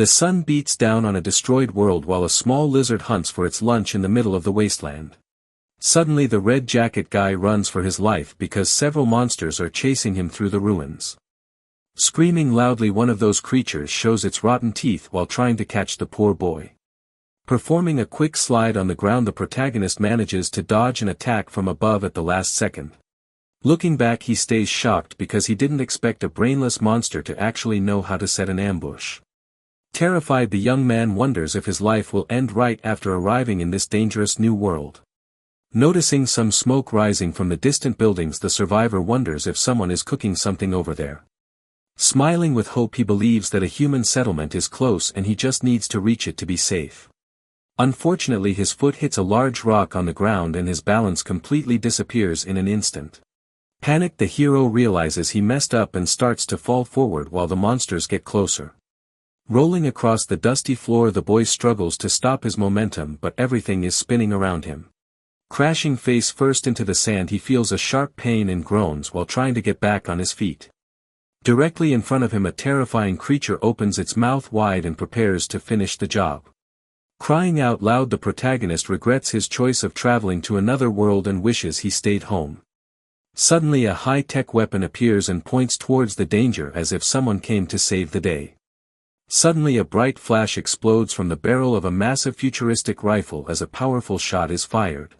The sun beats down on a destroyed world while a small lizard hunts for its lunch in the middle of the wasteland. Suddenly the red jacket guy runs for his life because several monsters are chasing him through the ruins. Screaming loudly, one of those creatures shows its rotten teeth while trying to catch the poor boy. Performing a quick slide on the ground, the protagonist manages to dodge an attack from above at the last second. Looking back, he stays shocked because he didn't expect a brainless monster to actually know how to set an ambush. Terrified, the young man wonders if his life will end right after arriving in this dangerous new world. Noticing some smoke rising from the distant buildings, the survivor wonders if someone is cooking something over there. Smiling with hope, he believes that a human settlement is close and he just needs to reach it to be safe. Unfortunately, his foot hits a large rock on the ground and his balance completely disappears in an instant. Panicked, the hero realizes he messed up and starts to fall forward while the monsters get closer. Rolling across the dusty floor, the boy struggles to stop his momentum, but everything is spinning around him. Crashing face first into the sand, he feels a sharp pain and groans while trying to get back on his feet. Directly in front of him, a terrifying creature opens its mouth wide and prepares to finish the job. Crying out loud, the protagonist regrets his choice of traveling to another world and wishes he stayed home. Suddenly a high-tech weapon appears and points towards the danger as if someone came to save the day. Suddenly a bright flash explodes from the barrel of a massive futuristic rifle as a powerful shot is fired.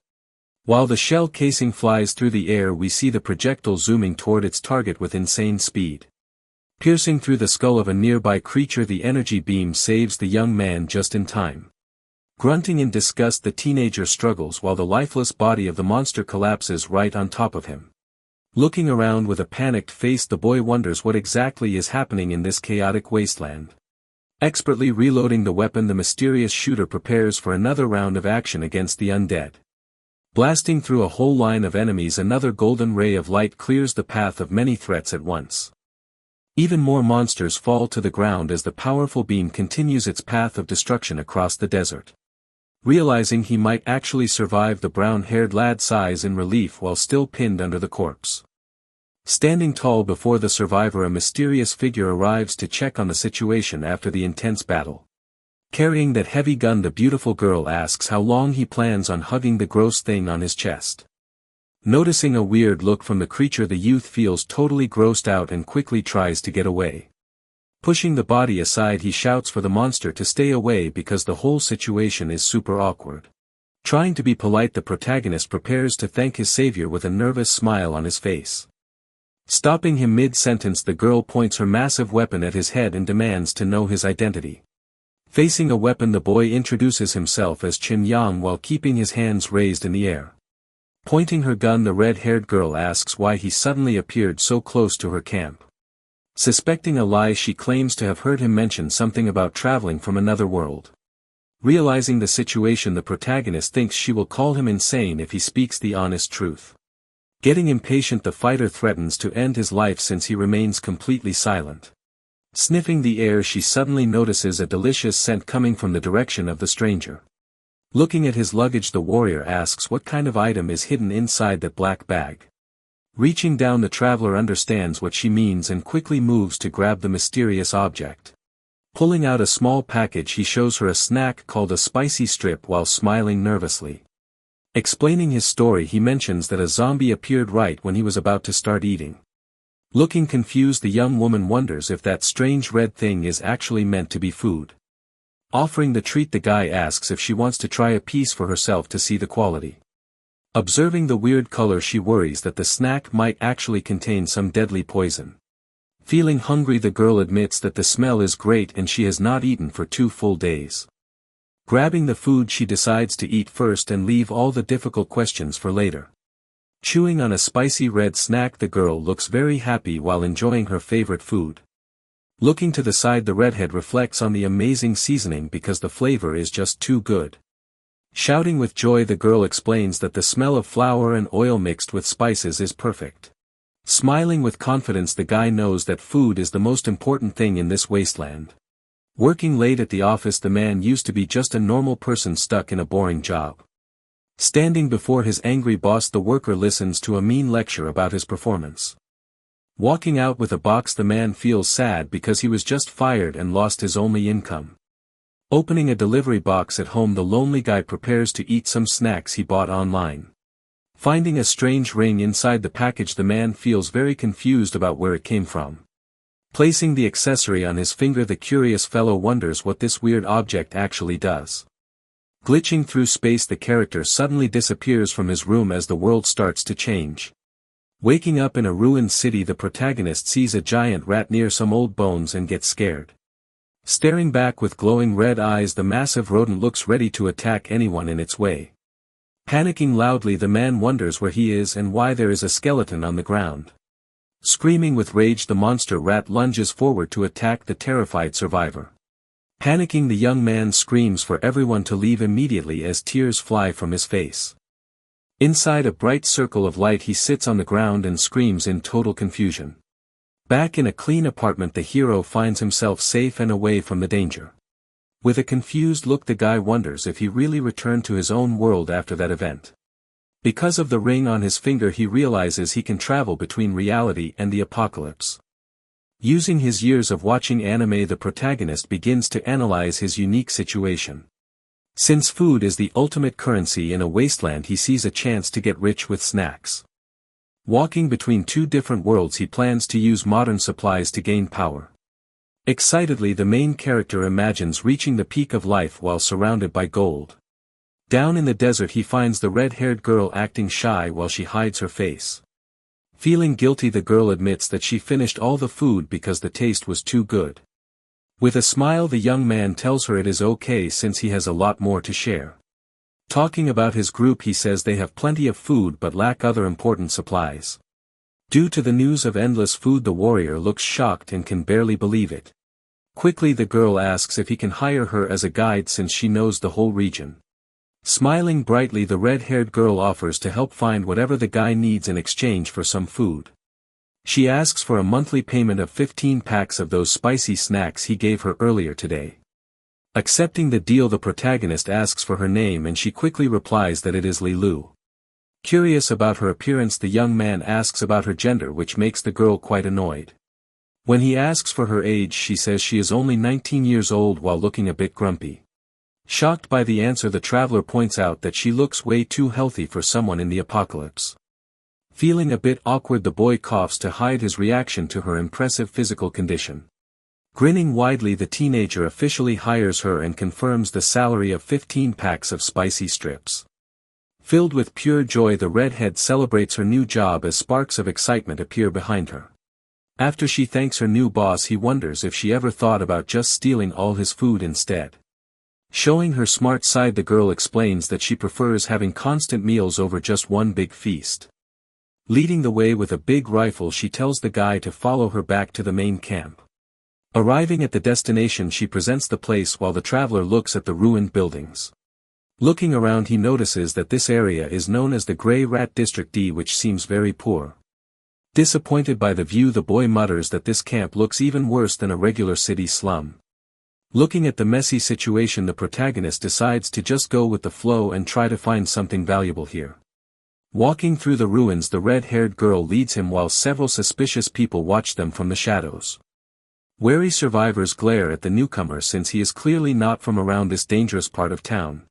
While the shell casing flies through the air, we see the projectile zooming toward its target with insane speed. Piercing through the skull of a nearby creature, the energy beam saves the young man just in time. Grunting in disgust, the teenager struggles while the lifeless body of the monster collapses right on top of him. Looking around with a panicked face, the boy wonders what exactly is happening in this chaotic wasteland. Expertly reloading the weapon, the mysterious shooter prepares for another round of action against the undead. Blasting through a whole line of enemies, another golden ray of light clears the path of many threats at once. Even more monsters fall to the ground as the powerful beam continues its path of destruction across the desert. Realizing he might actually survive, the brown-haired lad sighs in relief while still pinned under the corpse. Standing tall before the survivor, a mysterious figure arrives to check on the situation after the intense battle. Carrying that heavy gun, the beautiful girl asks how long he plans on hugging the gross thing on his chest. Noticing a weird look from the creature, the youth feels totally grossed out and quickly tries to get away. Pushing the body aside, he shouts for the monster to stay away because the whole situation is super awkward. Trying to be polite, the protagonist prepares to thank his savior with a nervous smile on his face. Stopping him mid-sentence, the girl points her massive weapon at his head and demands to know his identity. Facing a weapon, the boy introduces himself as Qin Yang while keeping his hands raised in the air. Pointing her gun, the red-haired girl asks why he suddenly appeared so close to her camp. Suspecting a lie, she claims to have heard him mention something about traveling from another world. Realizing the situation, the protagonist thinks she will call him insane if he speaks the honest truth. Getting impatient, the fighter threatens to end his life since he remains completely silent. Sniffing the air, she suddenly notices a delicious scent coming from the direction of the stranger. Looking at his luggage, the warrior asks what kind of item is hidden inside that black bag. Reaching down, the traveler understands what she means and quickly moves to grab the mysterious object. Pulling out a small package, he shows her a snack called a spicy strip while smiling nervously. Explaining his story, he mentions that a zombie appeared right when he was about to start eating. Looking confused, the young woman wonders if that strange red thing is actually meant to be food. Offering the treat, the guy asks if she wants to try a piece for herself to see the quality. Observing the weird color, she worries that the snack might actually contain some deadly poison. Feeling hungry, the girl admits that the smell is great and she has not eaten for 2 full days. Grabbing the food, she decides to eat first and leave all the difficult questions for later. Chewing on a spicy red snack, the girl looks very happy while enjoying her favorite food. Looking to the side, the redhead reflects on the amazing seasoning because the flavor is just too good. Shouting with joy, the girl explains that the smell of flour and oil mixed with spices is perfect. Smiling with confidence, the guy knows that food is the most important thing in this wasteland. Working late at the office, the man used to be just a normal person stuck in a boring job. Standing before his angry boss, the worker listens to a mean lecture about his performance. Walking out with a box, the man feels sad because he was just fired and lost his only income. Opening a delivery box at home, the lonely guy prepares to eat some snacks he bought online. Finding a strange ring inside the package, the man feels very confused about where it came from. Placing the accessory on his finger, the curious fellow wonders what this weird object actually does. Glitching through space, the character suddenly disappears from his room as the world starts to change. Waking up in a ruined city, the protagonist sees a giant rat near some old bones and gets scared. Staring back with glowing red eyes, the massive rodent looks ready to attack anyone in its way. Panicking loudly, the man wonders where he is and why there is a skeleton on the ground. Screaming with rage, the monster rat lunges forward to attack the terrified survivor. Panicking, the young man screams for everyone to leave immediately as tears fly from his face. Inside a bright circle of light, he sits on the ground and screams in total confusion. Back in a clean apartment, the hero finds himself safe and away from the danger. With a confused look, the guy wonders if he really returned to his own world after that event. Because of the ring on his finger, he realizes he can travel between reality and the apocalypse. Using his years of watching anime, the protagonist begins to analyze his unique situation. Since food is the ultimate currency in a wasteland, he sees a chance to get rich with snacks. Walking between two different worlds, he plans to use modern supplies to gain power. Excitedly, the main character imagines reaching the peak of life while surrounded by gold. Down in the desert, he finds the red-haired girl acting shy while she hides her face. Feeling guilty, the girl admits that she finished all the food because the taste was too good. With a smile, the young man tells her it is okay since he has a lot more to share. Talking about his group, he says they have plenty of food but lack other important supplies. Due to the news of endless food, the warrior looks shocked and can barely believe it. Quickly, the girl asks if he can hire her as a guide since she knows the whole region. Smiling brightly, the red-haired girl offers to help find whatever the guy needs in exchange for some food. She asks for a monthly payment of 15 packs of those spicy snacks he gave her earlier today. Accepting the deal, the protagonist asks for her name and she quickly replies that it is Lilu. Curious about her appearance, the young man asks about her gender, which makes the girl quite annoyed. When he asks for her age, she says she is only 19 years old while looking a bit grumpy. Shocked by the answer, the traveler points out that she looks way too healthy for someone in the apocalypse. Feeling a bit awkward, the boy coughs to hide his reaction to her impressive physical condition. Grinning widely, the teenager officially hires her and confirms the salary of 15 packs of spicy strips. Filled with pure joy, the redhead celebrates her new job as sparks of excitement appear behind her. After she thanks her new boss, he wonders if she ever thought about just stealing all his food instead. Showing her smart side, the girl explains that she prefers having constant meals over just one big feast. Leading the way with a big rifle, she tells the guy to follow her back to the main camp. Arriving at the destination, she presents the place while the traveler looks at the ruined buildings. Looking around, he notices that this area is known as the Grey Rat District D, which seems very poor. Disappointed by the view, the boy mutters that this camp looks even worse than a regular city slum. Looking at the messy situation, the protagonist decides to just go with the flow and try to find something valuable here. Walking through the ruins, the red-haired girl leads him while several suspicious people watch them from the shadows. Wary survivors glare at the newcomer since he is clearly not from around this dangerous part of town.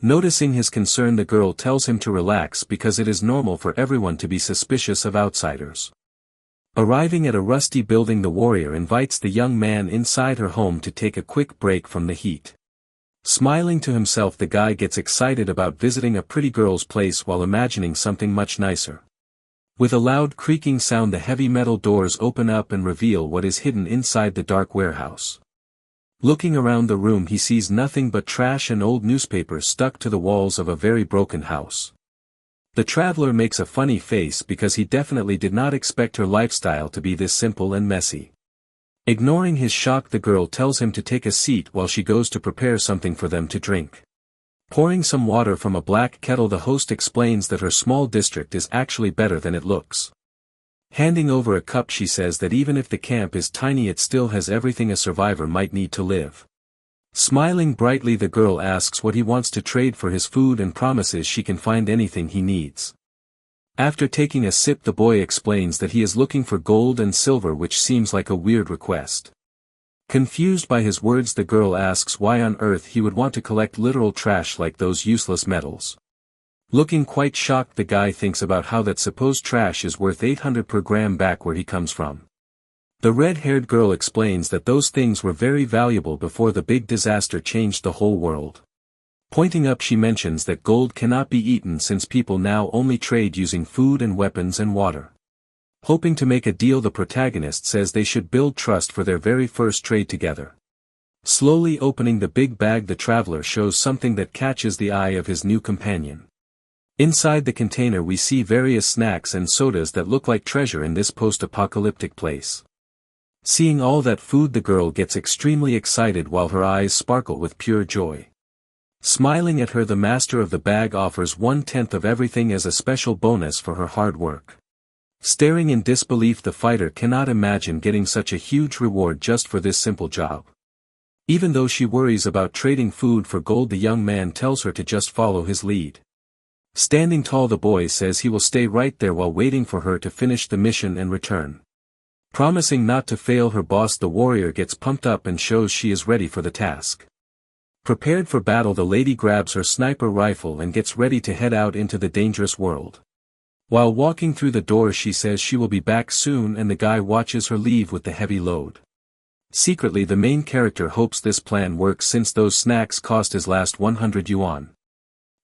Noticing his concern, the girl tells him to relax because it is normal for everyone to be suspicious of outsiders. Arriving at a rusty building, the warrior invites the young man inside her home to take a quick break from the heat. Smiling to himself, the guy gets excited about visiting a pretty girl's place while imagining something much nicer. With a loud creaking sound, the heavy metal doors open up and reveal what is hidden inside the dark warehouse. Looking around the room, he sees nothing but trash and old newspapers stuck to the walls of a very broken house. The traveler makes a funny face because he definitely did not expect her lifestyle to be this simple and messy. Ignoring his shock, the girl tells him to take a seat while she goes to prepare something for them to drink. Pouring some water from a black kettle, the host explains that her small district is actually better than it looks. Handing over a cup, she says that even if the camp is tiny, it still has everything a survivor might need to live. Smiling brightly, the girl asks what he wants to trade for his food and promises she can find anything he needs. After taking a sip, the boy explains that he is looking for gold and silver, which seems like a weird request. Confused by his words, the girl asks why on earth he would want to collect literal trash like those useless metals. Looking quite shocked, the guy thinks about how that supposed trash is worth 800 per gram back where he comes from. The red-haired girl explains that those things were very valuable before the big disaster changed the whole world. Pointing up, she mentions that gold cannot be eaten since people now only trade using food and weapons and water. Hoping to make a deal, the protagonist says they should build trust for their very first trade together. Slowly opening the big bag, the traveler shows something that catches the eye of his new companion. Inside the container we see various snacks and sodas that look like treasure in this post-apocalyptic place. Seeing all that food, the girl gets extremely excited while her eyes sparkle with pure joy. Smiling at her, the master of the bag offers 1/10 of everything as a special bonus for her hard work. Staring in disbelief, the fighter cannot imagine getting such a huge reward just for this simple job. Even though she worries about trading food for gold, the young man tells her to just follow his lead. Standing tall, the boy says he will stay right there while waiting for her to finish the mission and return. Promising not to fail her boss, the warrior gets pumped up and shows she is ready for the task. Prepared for battle, the lady grabs her sniper rifle and gets ready to head out into the dangerous world. While walking through the door, she says she will be back soon, and the guy watches her leave with the heavy load. Secretly, the main character hopes this plan works since those snacks cost his last 100 yuan.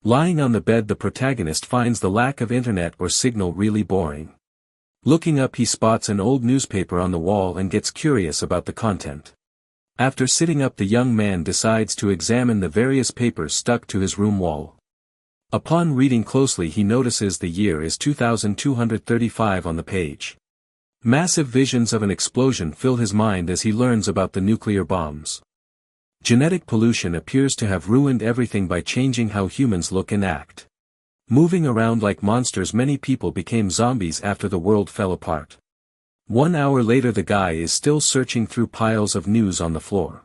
Lying on the bed, the protagonist finds the lack of internet or signal really boring. Looking up, he spots an old newspaper on the wall and gets curious about the content. After sitting up, the young man decides to examine the various papers stuck to his room wall. Upon reading closely, he notices the year is 2235 on the page. Massive visions of an explosion fill his mind as he learns about the nuclear bombs. Genetic pollution appears to have ruined everything by changing how humans look and act. Moving around like monsters, many people became zombies after the world fell apart. 1 hour later, the guy is still searching through piles of news on the floor.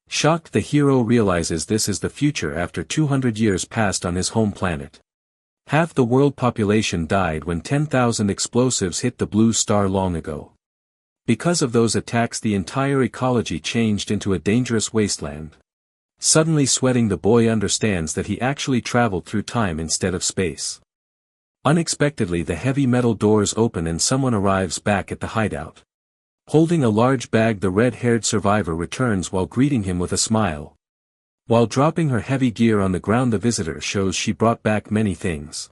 Shocked, the hero realizes this is the future after 200 years passed on his home planet. Half the world population died when 10,000 explosives hit the blue star long ago. Because of those attacks, the entire ecology changed into a dangerous wasteland. Suddenly sweating, the boy understands that he actually traveled through time instead of space. Unexpectedly, the heavy metal doors open and someone arrives back at the hideout. Holding a large bag, the red-haired survivor returns while greeting him with a smile. While dropping her heavy gear on the ground, the visitor shows she brought back many things.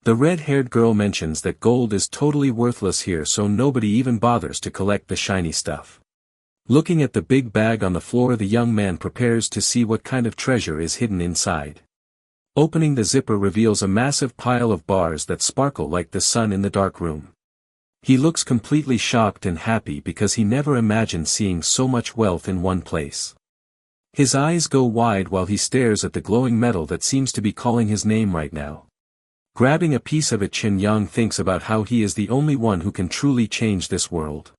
The red-haired girl mentions that gold is totally worthless here, so nobody even bothers to collect the shiny stuff. Looking at the big bag on the floor, the young man prepares to see what kind of treasure is hidden inside. Opening the zipper reveals a massive pile of bars that sparkle like the sun in the dark room. He looks completely shocked and happy because he never imagined seeing so much wealth in one place. His eyes go wide while he stares at the glowing metal that seems to be calling his name right now. Grabbing a piece of it, Xianxia thinks about how he is the only one who can truly change this world.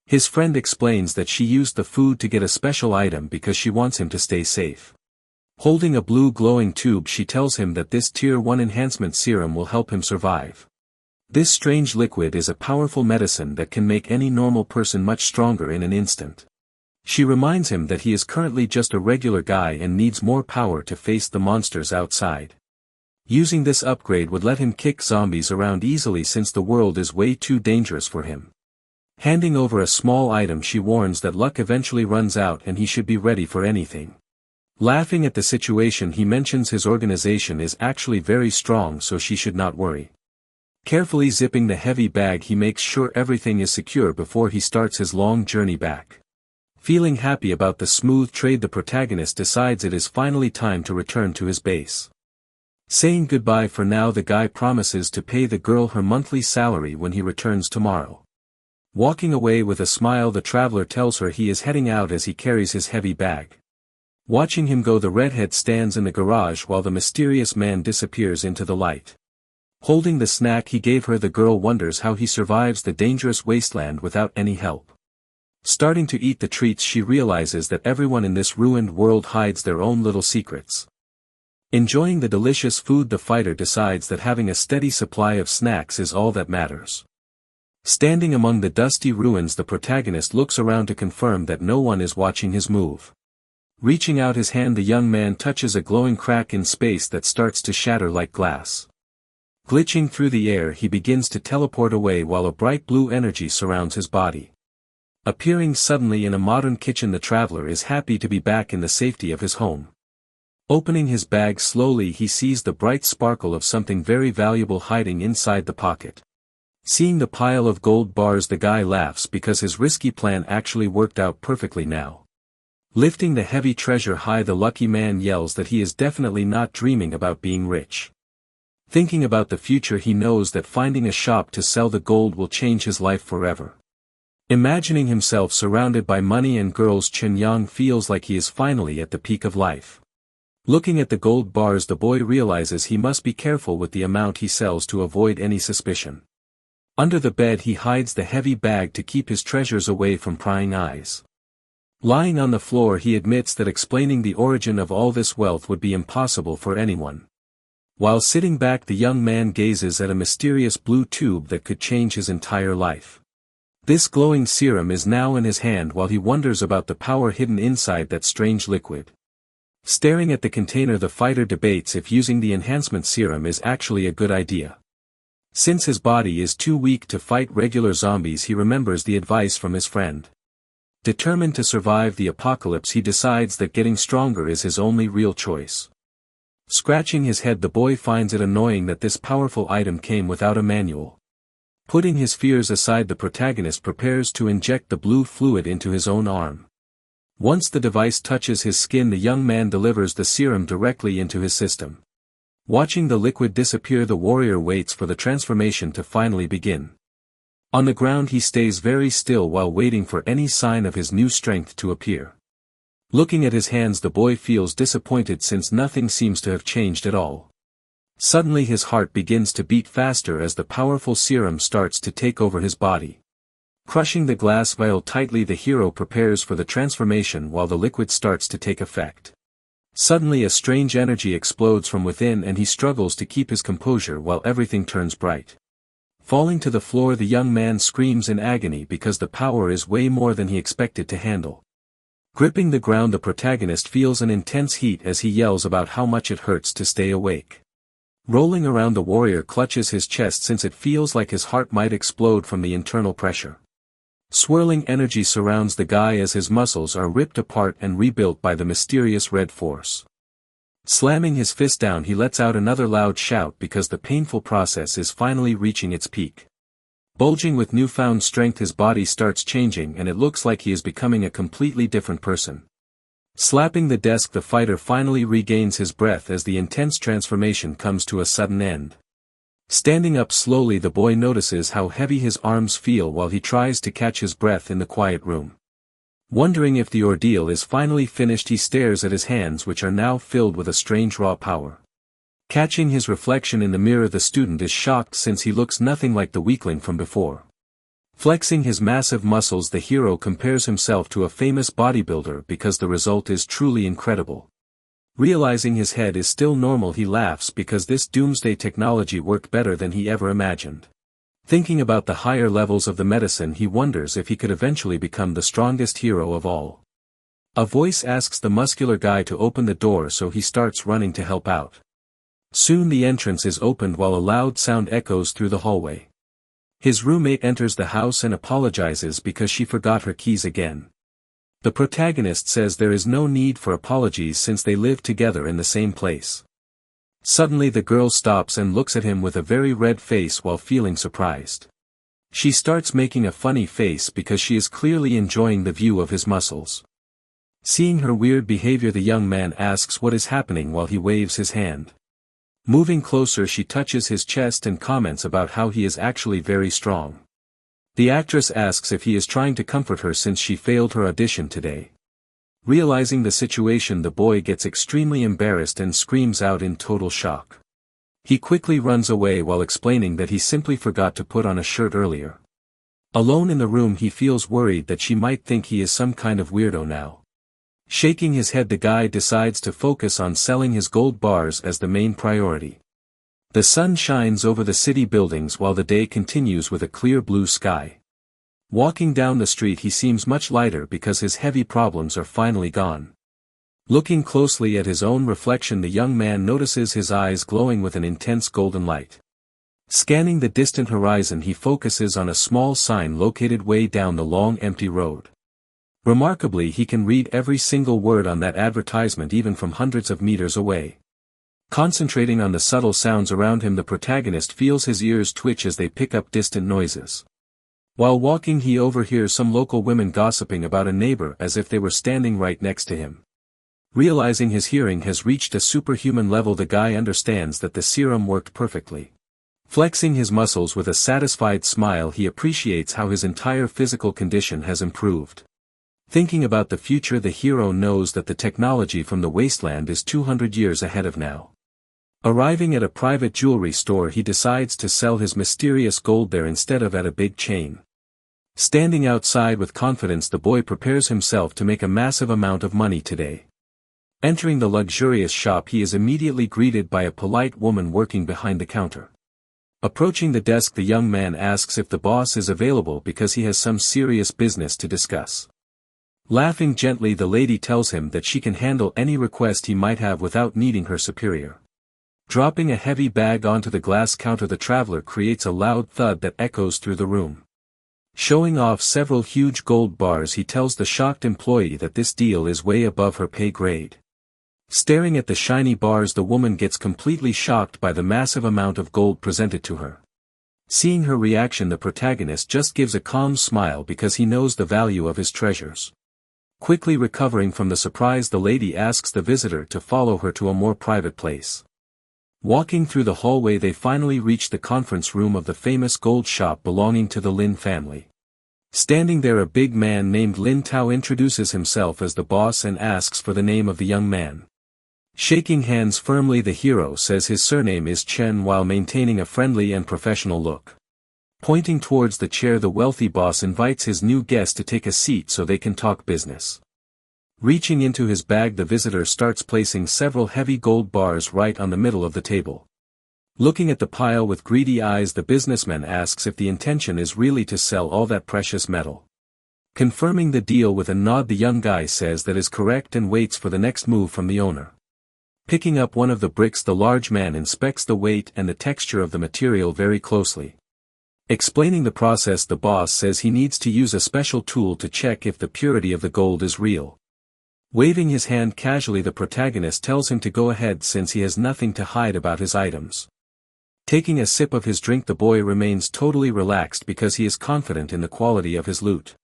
His friend explains that she used the food to get a special item because she wants him to stay safe. Holding a blue glowing tube, she tells him that this Tier 1 enhancement serum will help him survive. This strange liquid is a powerful medicine that can make any normal person much stronger in an instant. She reminds him that he is currently just a regular guy and needs more power to face the monsters outside. Using this upgrade would let him kick zombies around easily since the world is way too dangerous for him. Handing over a small item, she warns that luck eventually runs out and he should be ready for anything. Laughing at the situation, he mentions his organization is actually very strong, so she should not worry. Carefully zipping the heavy bag, he makes sure everything is secure before he starts his long journey back. Feeling happy about the smooth trade, the protagonist decides it is finally time to return to his base. Saying goodbye for now, the guy promises to pay the girl her monthly salary when he returns tomorrow. Walking away with a smile, the traveler tells her he is heading out as he carries his heavy bag. Watching him go, the redhead stands in the garage while the mysterious man disappears into the light. Holding the snack he gave her, the girl wonders how he survives the dangerous wasteland without any help. Starting to eat the treats, she realizes that everyone in this ruined world hides their own little secrets. Enjoying the delicious food, the fighter decides that having a steady supply of snacks is all that matters. Standing among the dusty ruins, the protagonist looks around to confirm that no one is watching his move. Reaching out his hand, the young man touches a glowing crack in space that starts to shatter like glass. Glitching through the air, he begins to teleport away while a bright blue energy surrounds his body. Appearing suddenly in a modern kitchen, the traveler is happy to be back in the safety of his home. Opening his bag slowly, he sees the bright sparkle of something very valuable hiding inside the pocket. Seeing the pile of gold bars, the guy laughs because his risky plan actually worked out perfectly now. Lifting the heavy treasure high, the lucky man yells that he is definitely not dreaming about being rich. Thinking about the future, he knows that finding a shop to sell the gold will change his life forever. Imagining himself surrounded by money and girls, Chen Yang feels like he is finally at the peak of life. Looking at the gold bars, the boy realizes he must be careful with the amount he sells to avoid any suspicion. Under the bed, he hides the heavy bag to keep his treasures away from prying eyes. Lying on the floor, he admits that explaining the origin of all this wealth would be impossible for anyone. While sitting back, the young man gazes at a mysterious blue tube that could change his entire life. This glowing serum is now in his hand while he wonders about the power hidden inside that strange liquid. Staring at the container, the fighter debates if using the enhancement serum is actually a good idea. Since his body is too weak to fight regular zombies, he remembers the advice from his friend. Determined to survive the apocalypse, he decides that getting stronger is his only real choice. Scratching his head, the boy finds it annoying that this powerful item came without a manual. Putting his fears aside, the protagonist prepares to inject the blue fluid into his own arm. Once the device touches his skin, the young man delivers the serum directly into his system. Watching the liquid disappear, the warrior waits for the transformation to finally begin. On the ground, he stays very still while waiting for any sign of his new strength to appear. Looking at his hands, the boy feels disappointed since nothing seems to have changed at all. Suddenly his heart begins to beat faster as the powerful serum starts to take over his body. Crushing the glass vial tightly, the hero prepares for the transformation while the liquid starts to take effect. Suddenly a strange energy explodes from within and he struggles to keep his composure while everything turns bright. Falling to the floor, the young man screams in agony because the power is way more than he expected to handle. Gripping the ground, the protagonist feels an intense heat as he yells about how much it hurts to stay awake. Rolling around, the warrior clutches his chest since it feels like his heart might explode from the internal pressure. Swirling energy surrounds the guy as his muscles are ripped apart and rebuilt by the mysterious red force. Slamming his fist down, he lets out another loud shout because the painful process is finally reaching its peak. Bulging with newfound strength, his body starts changing and it looks like he is becoming a completely different person. Slapping the desk, the fighter finally regains his breath as the intense transformation comes to a sudden end. Standing up slowly, the boy notices how heavy his arms feel while he tries to catch his breath in the quiet room. Wondering if the ordeal is finally finished, he stares at his hands, which are now filled with a strange raw power. Catching his reflection in the mirror, the student is shocked since he looks nothing like the weakling from before. Flexing his massive muscles, the hero compares himself to a famous bodybuilder because the result is truly incredible. Realizing his head is still normal, he laughs because this doomsday technology worked better than he ever imagined. Thinking about the higher levels of the medicine, he wonders if he could eventually become the strongest hero of all. A voice asks the muscular guy to open the door, so he starts running to help out. Soon the entrance is opened while a loud sound echoes through the hallway. His roommate enters the house and apologizes because she forgot her keys again. The protagonist says there is no need for apologies since they live together in the same place. Suddenly the girl stops and looks at him with a very red face while feeling surprised. She starts making a funny face because she is clearly enjoying the view of his muscles. Seeing her weird behavior, the young man asks what is happening while he waves his hand. Moving closer, she touches his chest and comments about how he is actually very strong. The actress asks if he is trying to comfort her since she failed her audition today. Realizing the situation, the boy gets extremely embarrassed and screams out in total shock. He quickly runs away while explaining that he simply forgot to put on a shirt earlier. Alone in the room, he feels worried that she might think he is some kind of weirdo now. Shaking his head, the guy decides to focus on selling his gold bars as the main priority. The sun shines over the city buildings while the day continues with a clear blue sky. Walking down the street, he seems much lighter because his heavy problems are finally gone. Looking closely at his own reflection, the young man notices his eyes glowing with an intense golden light. Scanning the distant horizon, he focuses on a small sign located way down the long empty road. Remarkably, he can read every single word on that advertisement even from hundreds of meters away. Concentrating on the subtle sounds around him, the protagonist feels his ears twitch as they pick up distant noises. While walking, he overhears some local women gossiping about a neighbor as if they were standing right next to him. Realizing his hearing has reached a superhuman level, the guy understands that the serum worked perfectly. Flexing his muscles with a satisfied smile, he appreciates how his entire physical condition has improved. Thinking about the future, the hero knows that the technology from the wasteland is 200 years ahead of now. Arriving at a private jewelry store, he decides to sell his mysterious gold there instead of at a big chain. Standing outside with confidence, the boy prepares himself to make a massive amount of money today. Entering the luxurious shop, he is immediately greeted by a polite woman working behind the counter. Approaching the desk, the young man asks if the boss is available because he has some serious business to discuss. Laughing gently, the lady tells him that she can handle any request he might have without needing her superior. Dropping a heavy bag onto the glass counter, the traveler creates a loud thud that echoes through the room. Showing off several huge gold bars, he tells the shocked employee that this deal is way above her pay grade. Staring at the shiny bars, the woman gets completely shocked by the massive amount of gold presented to her. Seeing her reaction, the protagonist just gives a calm smile because he knows the value of his treasures. Quickly recovering from the surprise, the lady asks the visitor to follow her to a more private place. Walking through the hallway, they finally reach the conference room of the famous gold shop belonging to the Lin family. Standing there, a big man named Lin Tao introduces himself as the boss and asks for the name of the young man. Shaking hands firmly, the hero says his surname is Chen while maintaining a friendly and professional look. Pointing towards the chair, the wealthy boss invites his new guest to take a seat so they can talk business. Reaching into his bag, the visitor starts placing several heavy gold bars right on the middle of the table. Looking at the pile with greedy eyes, the businessman asks if the intention is really to sell all that precious metal. Confirming the deal with a nod, the young guy says that is correct and waits for the next move from the owner. Picking up one of the bricks, the large man inspects the weight and the texture of the material very closely. Explaining the process, the boss says he needs to use a special tool to check if the purity of the gold is real. Waving his hand casually, the protagonist tells him to go ahead since he has nothing to hide about his items. Taking a sip of his drink, the boy remains totally relaxed because he is confident in the quality of his loot.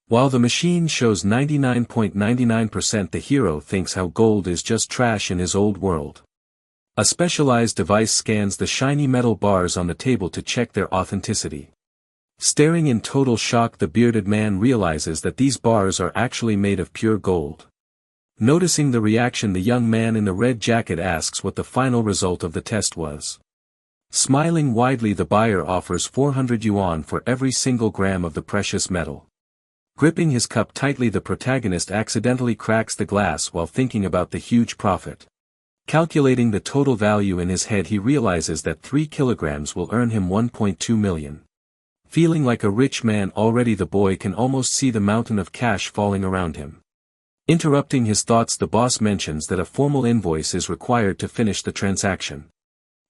While the machine shows 99.99%, the hero thinks how gold is just trash in his old world. A specialized device scans the shiny metal bars on the table to check their authenticity. Staring in total shock, the bearded man realizes that these bars are actually made of pure gold. Noticing the reaction, the young man in the red jacket asks what the final result of the test was. Smiling widely, the buyer offers 400 yuan for every single gram of the precious metal. Gripping his cup tightly, the protagonist accidentally cracks the glass while thinking about the huge profit. Calculating the total value in his head, he realizes that 3 kilograms will earn him 1.2 million. Feeling like a rich man already, the boy can almost see the mountain of cash falling around him. Interrupting his thoughts, the boss mentions that a formal invoice is required to finish the transaction.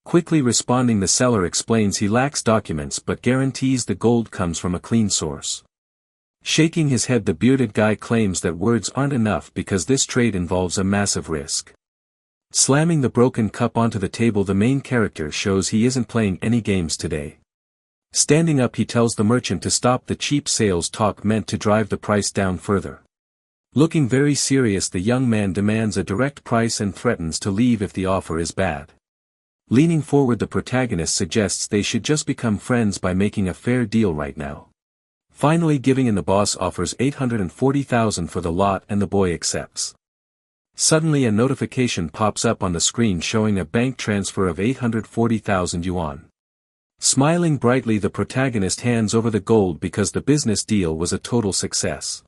Quickly responding, the seller explains he lacks documents but guarantees the gold comes from a clean source. Shaking his head, the bearded guy claims that words aren't enough because this trade involves a massive risk. Slamming the broken cup onto the table, the main character shows he isn't playing any games today. Standing up, he tells the merchant to stop the cheap sales talk meant to drive the price down further. Looking very serious, the young man demands a direct price and threatens to leave if the offer is bad. Leaning forward, the protagonist suggests they should just become friends by making a fair deal right now. Finally giving in, the boss offers 840,000 for the lot and the boy accepts. Suddenly a notification pops up on the screen showing a bank transfer of 840,000 yuan. Smiling brightly, the protagonist hands over the gold because the business deal was a total success.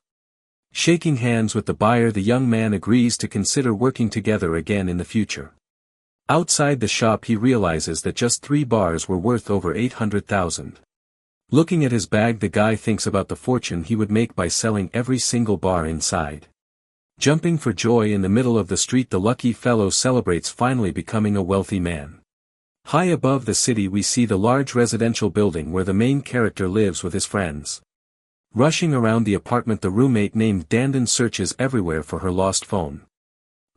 Shaking hands with the buyer, the young man agrees to consider working together again in the future. Outside the shop he realizes that just 3 bars were worth over 800,000. Looking at his bag, the guy thinks about the fortune he would make by selling every single bar inside. Jumping for joy in the middle of the street, the lucky fellow celebrates finally becoming a wealthy man. High above the city we see the large residential building where the main character lives with his friends. Rushing around the apartment, the roommate named Dandan searches everywhere for her lost phone.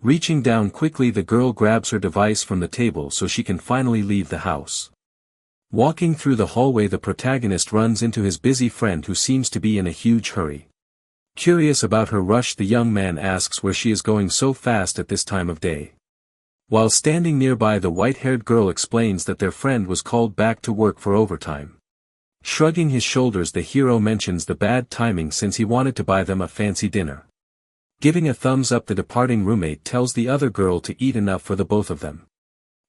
Reaching down quickly, the girl grabs her device from the table so she can finally leave the house. Walking through the hallway, the protagonist runs into his busy friend who seems to be in a huge hurry. Curious about her rush, the young man asks where she is going so fast at this time of day. While standing nearby, the white-haired girl explains that their friend was called back to work for overtime. Shrugging his shoulders, the hero mentions the bad timing since he wanted to buy them a fancy dinner. Giving a thumbs up, the departing roommate tells the other girl to eat enough for the both of them.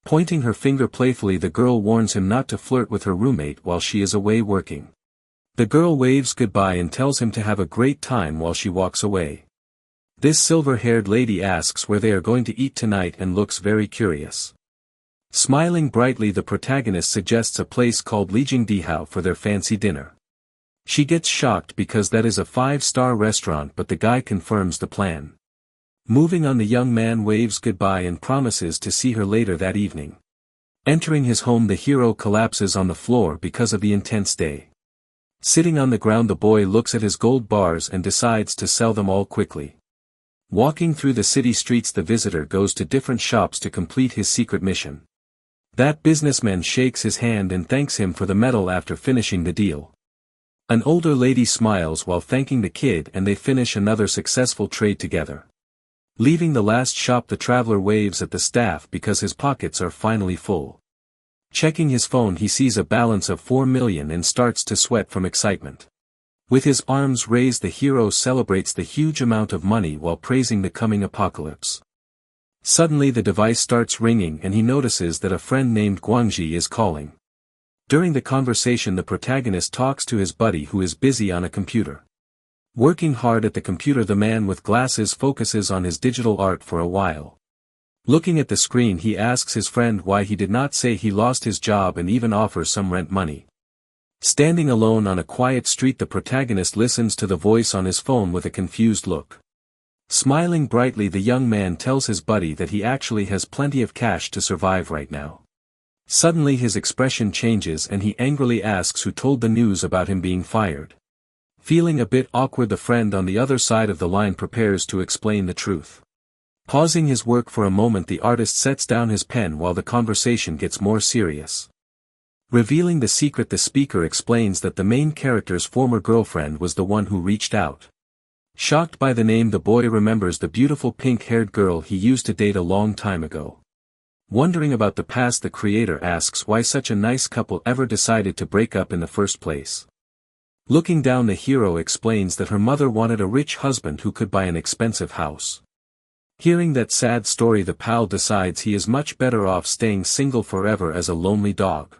Pointing her finger playfully, the girl warns him not to flirt with her roommate while she is away working. The girl waves goodbye and tells him to have a great time while she walks away. This silver-haired lady asks where they are going to eat tonight and looks very curious. Smiling brightly, the protagonist suggests a place called Lijiangdihao for their fancy dinner. She gets shocked because that is a 5-star restaurant, but the guy confirms the plan. Moving on, the young man waves goodbye and promises to see her later that evening. Entering his home, the hero collapses on the floor because of the intense day. Sitting on the ground, the boy looks at his gold bars and decides to sell them all quickly. Walking through the city streets, the visitor goes to different shops to complete his secret mission. That businessman shakes his hand and thanks him for the medal after finishing the deal. An older lady smiles while thanking the kid and they finish another successful trade together. Leaving the last shop, the traveler waves at the staff because his pockets are finally full. Checking his phone, he sees a balance of 4 million and starts to sweat from excitement. With his arms raised, the hero celebrates the huge amount of money while praising the coming apocalypse. Suddenly the device starts ringing and he notices that a friend named Guangxi is calling. During the conversation, the protagonist talks to his buddy who is busy on a computer. Working hard at the computer, the man with glasses focuses on his digital art for a while. Looking at the screen, he asks his friend why he did not say he lost his job and even offers some rent money. Standing alone on a quiet street, the protagonist listens to the voice on his phone with a confused look. Smiling brightly, the young man tells his buddy that he actually has plenty of cash to survive right now. Suddenly his expression changes and he angrily asks who told the news about him being fired. Feeling a bit awkward, the friend on the other side of the line prepares to explain the truth. Pausing his work for a moment, the artist sets down his pen while the conversation gets more serious. Revealing the secret, the speaker explains that the main character's former girlfriend was the one who reached out. Shocked by the name, the boy remembers the beautiful pink-haired girl he used to date a long time ago. Wondering about the past, the creator asks why such a nice couple ever decided to break up in the first place. Looking down, the hero explains that her mother wanted a rich husband who could buy an expensive house. Hearing that sad story, the pal decides he is much better off staying single forever as a lonely dog.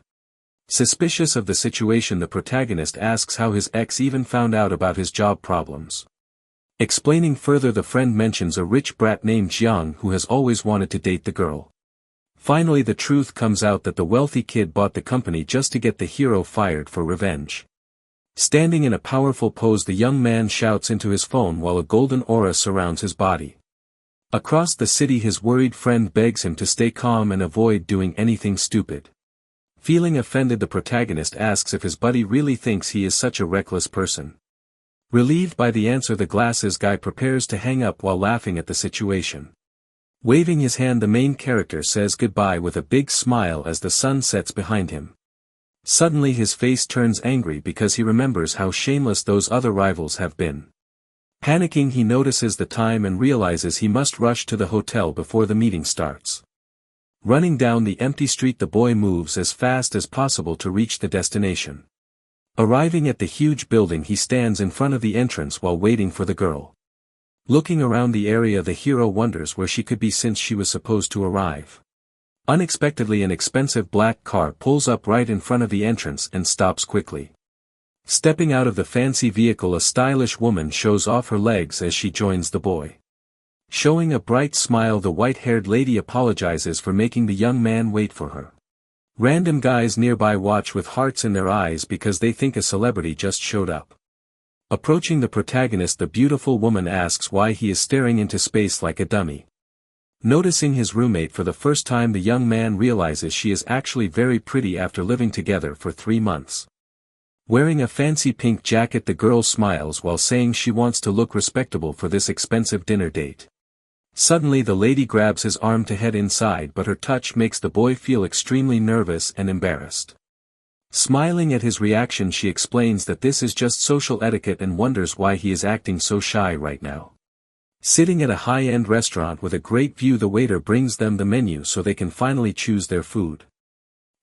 Suspicious of the situation, the protagonist asks how his ex even found out about his job problems. Explaining further, the friend mentions a rich brat named Jiang who has always wanted to date the girl. Finally, the truth comes out that the wealthy kid bought the company just to get the hero fired for revenge. Standing in a powerful pose, the young man shouts into his phone while a golden aura surrounds his body. Across the city, his worried friend begs him to stay calm and avoid doing anything stupid. Feeling offended, the protagonist asks if his buddy really thinks he is such a reckless person. Relieved by the answer, the glasses guy prepares to hang up while laughing at the situation. Waving his hand, the main character says goodbye with a big smile as the sun sets behind him. Suddenly his face turns angry because he remembers how shameless those other rivals have been. Panicking, he notices the time and realizes he must rush to the hotel before the meeting starts. Running down the empty street, the boy moves as fast as possible to reach the destination. Arriving at the huge building, he stands in front of the entrance while waiting for the girl. Looking around the area, the hero wonders where she could be since she was supposed to arrive. Unexpectedly, an expensive black car pulls up right in front of the entrance and stops quickly. Stepping out of the fancy vehicle, a stylish woman shows off her legs as she joins the boy. Showing a bright smile, the white-haired lady apologizes for making the young man wait for her. Random guys nearby watch with hearts in their eyes because they think a celebrity just showed up. Approaching the protagonist, the beautiful woman asks why he is staring into space like a dummy. Noticing his roommate for the first time, the young man realizes she is actually very pretty after living together for 3 months. Wearing a fancy pink jacket, the girl smiles while saying she wants to look respectable for this expensive dinner date. Suddenly the lady grabs his arm to head inside, but her touch makes the boy feel extremely nervous and embarrassed. Smiling at his reaction, she explains that this is just social etiquette and wonders why he is acting so shy right now. Sitting at a high-end restaurant with a great view, the waiter brings them the menu so they can finally choose their food.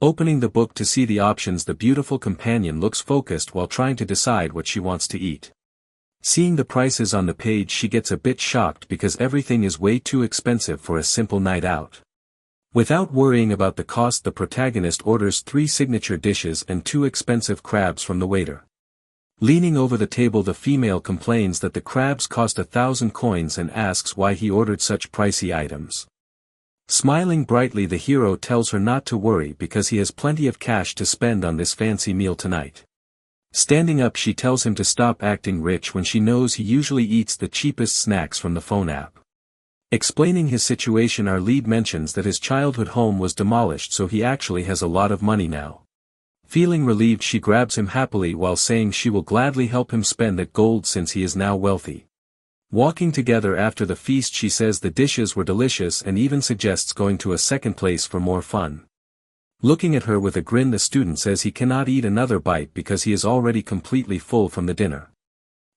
Opening the book to see the options, the beautiful companion looks focused while trying to decide what she wants to eat. Seeing the prices on the page, she gets a bit shocked because everything is way too expensive for a simple night out. Without worrying about the cost, the protagonist orders 3 signature dishes and 2 expensive crabs from the waiter. Leaning over the table, the female complains that the crabs cost 1,000 coins and asks why he ordered such pricey items. Smiling brightly, the hero tells her not to worry because he has plenty of cash to spend on this fancy meal tonight. Standing up, she tells him to stop acting rich when she knows he usually eats the cheapest snacks from the phone app. Explaining his situation, our lead mentions that his childhood home was demolished, so he actually has a lot of money now. Feeling relieved, she grabs him happily while saying she will gladly help him spend that gold since he is now wealthy. Walking together after the feast, she says the dishes were delicious and even suggests going to a second place for more fun. Looking at her with a grin, the student says he cannot eat another bite because he is already completely full from the dinner.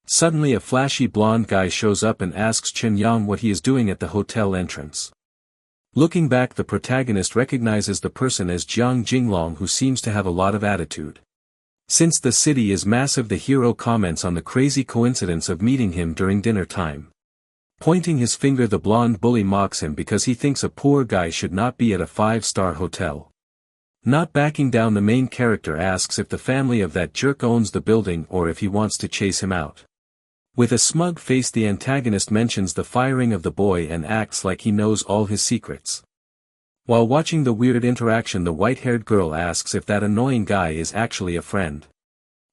Suddenly a flashy blonde guy shows up and asks Xianxia what he is doing at the hotel entrance. Looking back, the protagonist recognizes the person as Jiang Jinglong, who seems to have a lot of attitude. Since the city is massive, the hero comments on the crazy coincidence of meeting him during dinner time. Pointing his finger, the blonde bully mocks him because he thinks a poor guy should not be at a 5-star hotel. Not backing down, the main character asks if the family of that jerk owns the building or if he wants to chase him out. With a smug face, the antagonist mentions the firing of the boy and acts like he knows all his secrets. While watching the weird interaction, the white-haired girl asks if that annoying guy is actually a friend.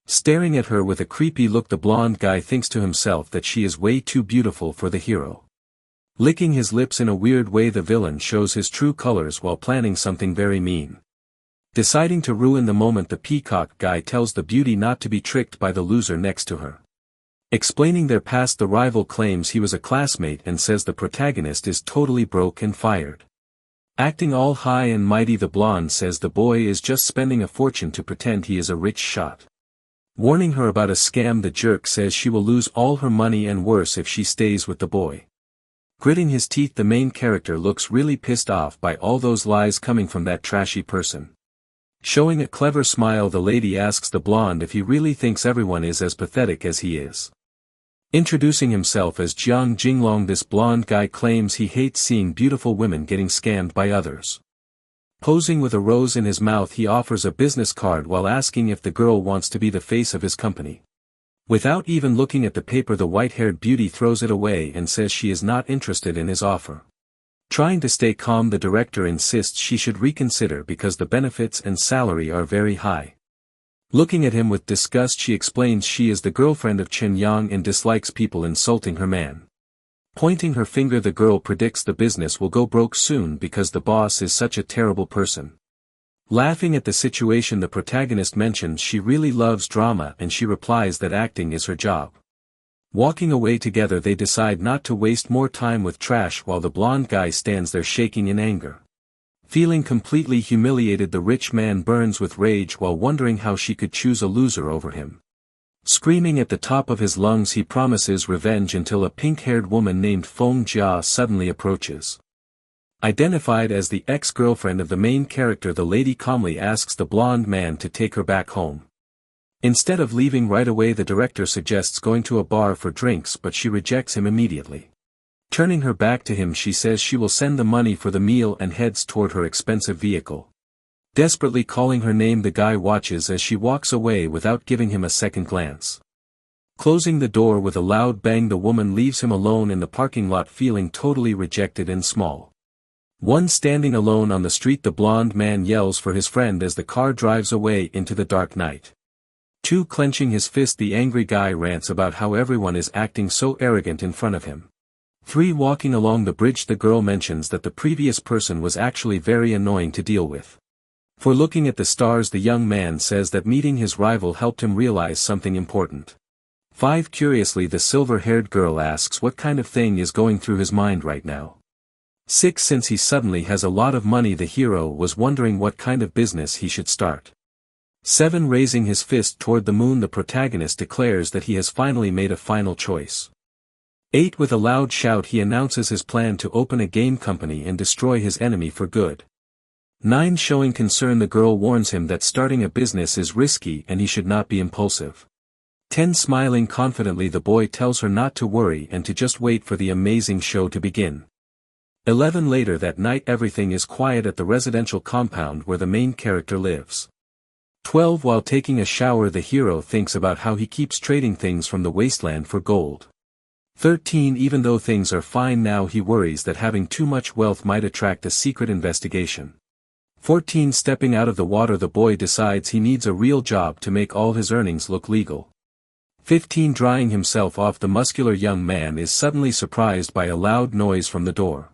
Staring at her with a creepy look, the blonde guy thinks to himself that she is way too beautiful for the hero. Licking his lips in a weird way, the villain shows his true colors while planning something very mean. Deciding to ruin the moment, the peacock guy tells the beauty not to be tricked by the loser next to her. Explaining their past, the rival claims he was a classmate and says the protagonist is totally broke and fired. Acting all high and mighty, the blonde says the boy is just spending a fortune to pretend he is a rich shot. Warning her about a scam, the jerk says she will lose all her money and worse if she stays with the boy. Gritting his teeth, the main character looks really pissed off by all those lies coming from that trashy person. Showing a clever smile, the lady asks the blonde if he really thinks everyone is as pathetic as he is. Introducing himself as Jiang Jinglong, this blonde guy claims he hates seeing beautiful women getting scammed by others. Posing with a rose in his mouth, he offers a business card while asking if the girl wants to be the face of his company. Without even looking at the paper, the white-haired beauty throws it away and says she is not interested in his offer. Trying to stay calm, the director insists she should reconsider because the benefits and salary are very high. Looking at him with disgust, she explains she is the girlfriend of Xianxia and dislikes people insulting her man. Pointing her finger, the girl predicts the business will go broke soon because the boss is such a terrible person. Laughing at the situation, the protagonist mentions she really loves drama and she replies that acting is her job. Walking away together, they decide not to waste more time with trash while the blonde guy stands there shaking in anger. Feeling completely humiliated, the rich man burns with rage while wondering how she could choose a loser over him. Screaming at the top of his lungs, he promises revenge until a pink-haired woman named Feng Jia suddenly approaches. Identified as the ex-girlfriend of the main character, the lady calmly asks the blonde man to take her back home. Instead of leaving right away, the director suggests going to a bar for drinks, but she rejects him immediately. Turning her back to him, she says she will send the money for the meal and heads toward her expensive vehicle. Desperately calling her name, the guy watches as she walks away without giving him a second glance. Closing the door with a loud bang, the woman leaves him alone in the parking lot, feeling totally rejected and small. One standing alone on the street, the blonde man yells for his friend as the car drives away into the dark night. 2. Clenching his fist, the angry guy rants about how everyone is acting so arrogant in front of him. 3. Walking along the bridge, the girl mentions that the previous person was actually very annoying to deal with. For looking at the stars, the young man says that meeting his rival helped him realize something important. 5. Curiously, the silver-haired girl asks what kind of thing is going through his mind right now. 6. Since he suddenly has a lot of money, the hero was wondering what kind of business he should start. 7. Raising his fist toward the moon, the protagonist declares that he has finally made a final choice. 8. With a loud shout, he announces his plan to open a game company and destroy his enemy for good. 9. Showing concern, the girl warns him that starting a business is risky and he should not be impulsive. 10. Smiling confidently, the boy tells her not to worry and to just wait for the amazing show to begin. 11. Later that night, everything is quiet at the residential compound where the main character lives. 12. While taking a shower, the hero thinks about how he keeps trading things from the wasteland for gold. 13. Even though things are fine now, he worries that having too much wealth might attract a secret investigation. 14. Stepping out of the water, the boy decides he needs a real job to make all his earnings look legal. 15. Drying himself off, the muscular young man is suddenly surprised by a loud noise from the door.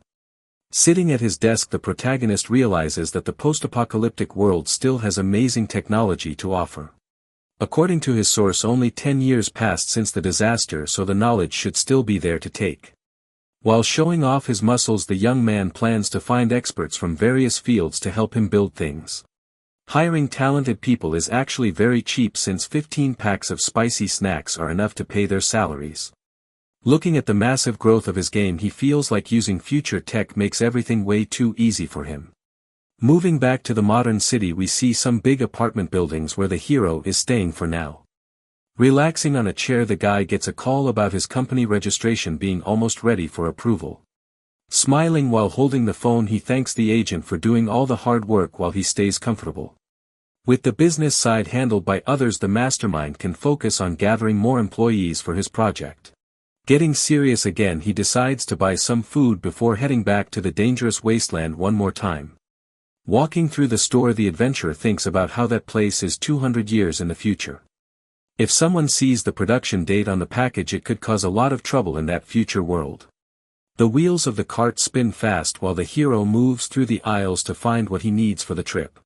Sitting at his desk, the protagonist realizes that the post-apocalyptic world still has amazing technology to offer. According to his source, only 10 years passed since the disaster, so the knowledge should still be there to take. While showing off his muscles, the young man plans to find experts from various fields to help him build things. Hiring talented people is actually very cheap, since 15 packs of spicy snacks are enough to pay their salaries. Looking at the massive growth of his game, he feels like using future tech makes everything way too easy for him. Moving back to the modern city, we see some big apartment buildings where the hero is staying for now. Relaxing on a chair, the guy gets a call about his company registration being almost ready for approval. Smiling while holding the phone, he thanks the agent for doing all the hard work while he stays comfortable. With the business side handled by others, the mastermind can focus on gathering more employees for his project. Getting serious again, he decides to buy some food before heading back to the dangerous wasteland one more time. Walking through the store, the adventurer thinks about how that place is 200 years in the future. If someone sees the production date on the package, it could cause a lot of trouble in that future world. The wheels of the cart spin fast while the hero moves through the aisles to find what he needs for the trip.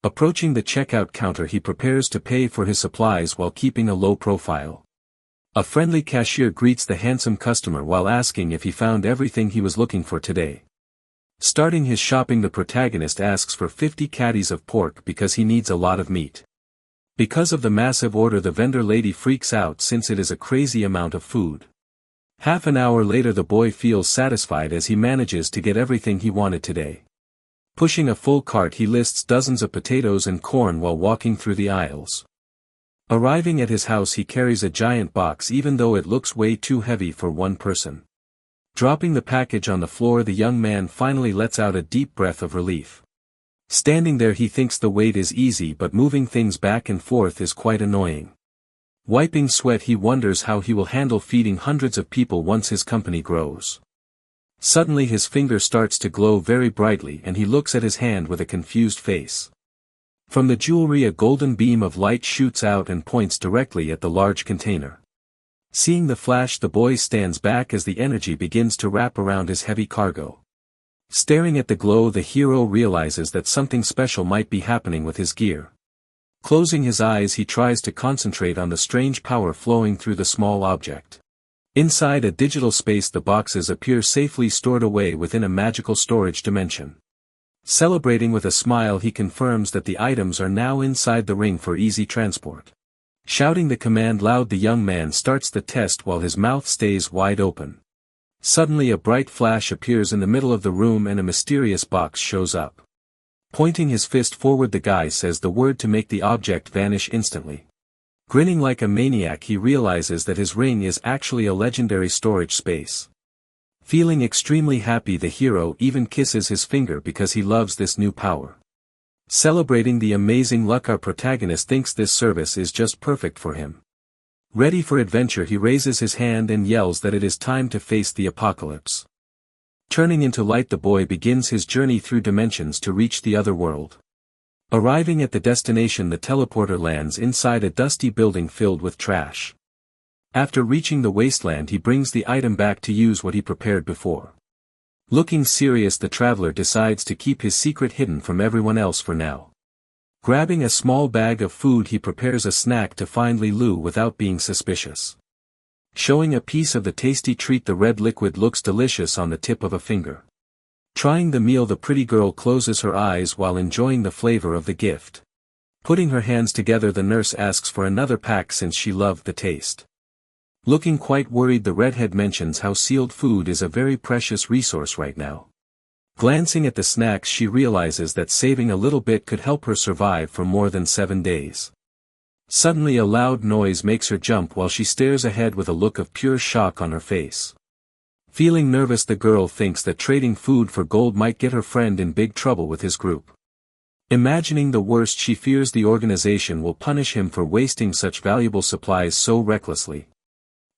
Approaching the checkout counter, he prepares to pay for his supplies while keeping a low profile. A friendly cashier greets the handsome customer while asking if he found everything he was looking for today. Starting his shopping, the protagonist asks for 50 caddies of pork because he needs a lot of meat. Because of the massive order, the vendor lady freaks out since it is a crazy amount of food. Half an hour later, the boy feels satisfied as he manages to get everything he wanted today. Pushing a full cart, he lists dozens of potatoes and corn while walking through the aisles. Arriving at his house, he carries a giant box even though it looks way too heavy for one person. Dropping the package on the floor, the young man finally lets out a deep breath of relief. Standing there, he thinks the weight is easy, but moving things back and forth is quite annoying. Wiping sweat, he wonders how he will handle feeding hundreds of people once his company grows. Suddenly his finger starts to glow very brightly and he looks at his hand with a confused face. From the jewelry, a golden beam of light shoots out and points directly at the large container. Seeing the flash, the boy stands back as the energy begins to wrap around his heavy cargo. Staring at the glow, the hero realizes that something special might be happening with his gear. Closing his eyes, he tries to concentrate on the strange power flowing through the small object. Inside a digital space, the boxes appear safely stored away within a magical storage dimension. Celebrating with a smile, he confirms that the items are now inside the ring for easy transport. Shouting the command loud, the young man starts the test while his mouth stays wide open. Suddenly a bright flash appears in the middle of the room and a mysterious box shows up. Pointing his fist forward, the guy says the word to make the object vanish instantly. Grinning like a maniac, he realizes that his ring is actually a legendary storage space. Feeling extremely happy, the hero even kisses his finger because he loves this new power. Celebrating the amazing luck, our protagonist thinks this service is just perfect for him. Ready for adventure, he raises his hand and yells that it is time to face the apocalypse. Turning into light, the boy begins his journey through dimensions to reach the other world. Arriving at the destination, the teleporter lands inside a dusty building filled with trash. After reaching the wasteland, he brings the item back to use what he prepared before. Looking serious, the traveler decides to keep his secret hidden from everyone else for now. Grabbing a small bag of food, he prepares a snack to find Li Lu without being suspicious. Showing a piece of the tasty treat, the red liquid looks delicious on the tip of a finger. Trying the meal, the pretty girl closes her eyes while enjoying the flavor of the gift. Putting her hands together, the nurse asks for another pack since she loved the taste. Looking quite worried, the redhead mentions how sealed food is a very precious resource right now. Glancing at the snacks, she realizes that saving a little bit could help her survive for more than 7 days. Suddenly a loud noise makes her jump while she stares ahead with a look of pure shock on her face. Feeling nervous, the girl thinks that trading food for gold might get her friend in big trouble with his group. Imagining the worst, she fears the organization will punish him for wasting such valuable supplies so recklessly.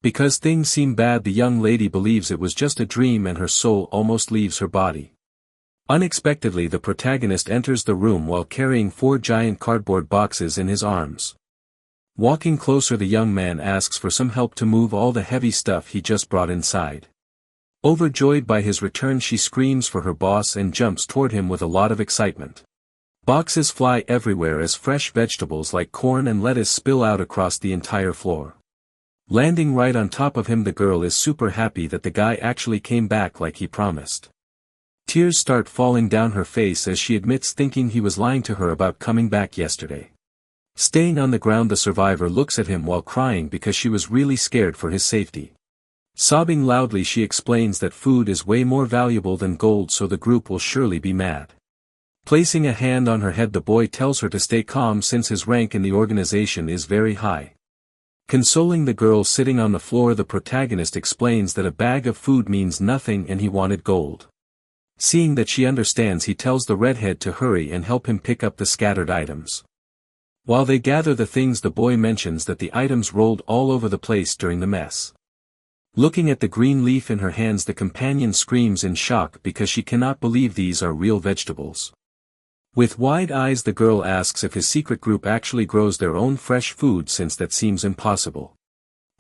Because things seem bad, the young lady believes it was just a dream and her soul almost leaves her body. Unexpectedly, the protagonist enters the room while carrying 4 giant cardboard boxes in his arms. Walking closer, the young man asks for some help to move all the heavy stuff he just brought inside. Overjoyed by his return, she screams for her boss and jumps toward him with a lot of excitement. Boxes fly everywhere as fresh vegetables like corn and lettuce spill out across the entire floor. Landing right on top of him, the girl is super happy that the guy actually came back like he promised. Tears start falling down her face as she admits thinking he was lying to her about coming back yesterday. Staying on the ground, the survivor looks at him while crying because she was really scared for his safety. Sobbing loudly, she explains that food is way more valuable than gold, so the group will surely be mad. Placing a hand on her head, the boy tells her to stay calm since his rank in the organization is very high. Consoling the girl sitting on the floor, the protagonist explains that a bag of food means nothing and he wanted gold. Seeing that she understands, he tells the redhead to hurry and help him pick up the scattered items. While they gather the things, the boy mentions that the items rolled all over the place during the mess. Looking at the green leaf in her hands, the companion screams in shock because she cannot believe these are real vegetables. With wide eyes, the girl asks if his secret group actually grows their own fresh food, since that seems impossible.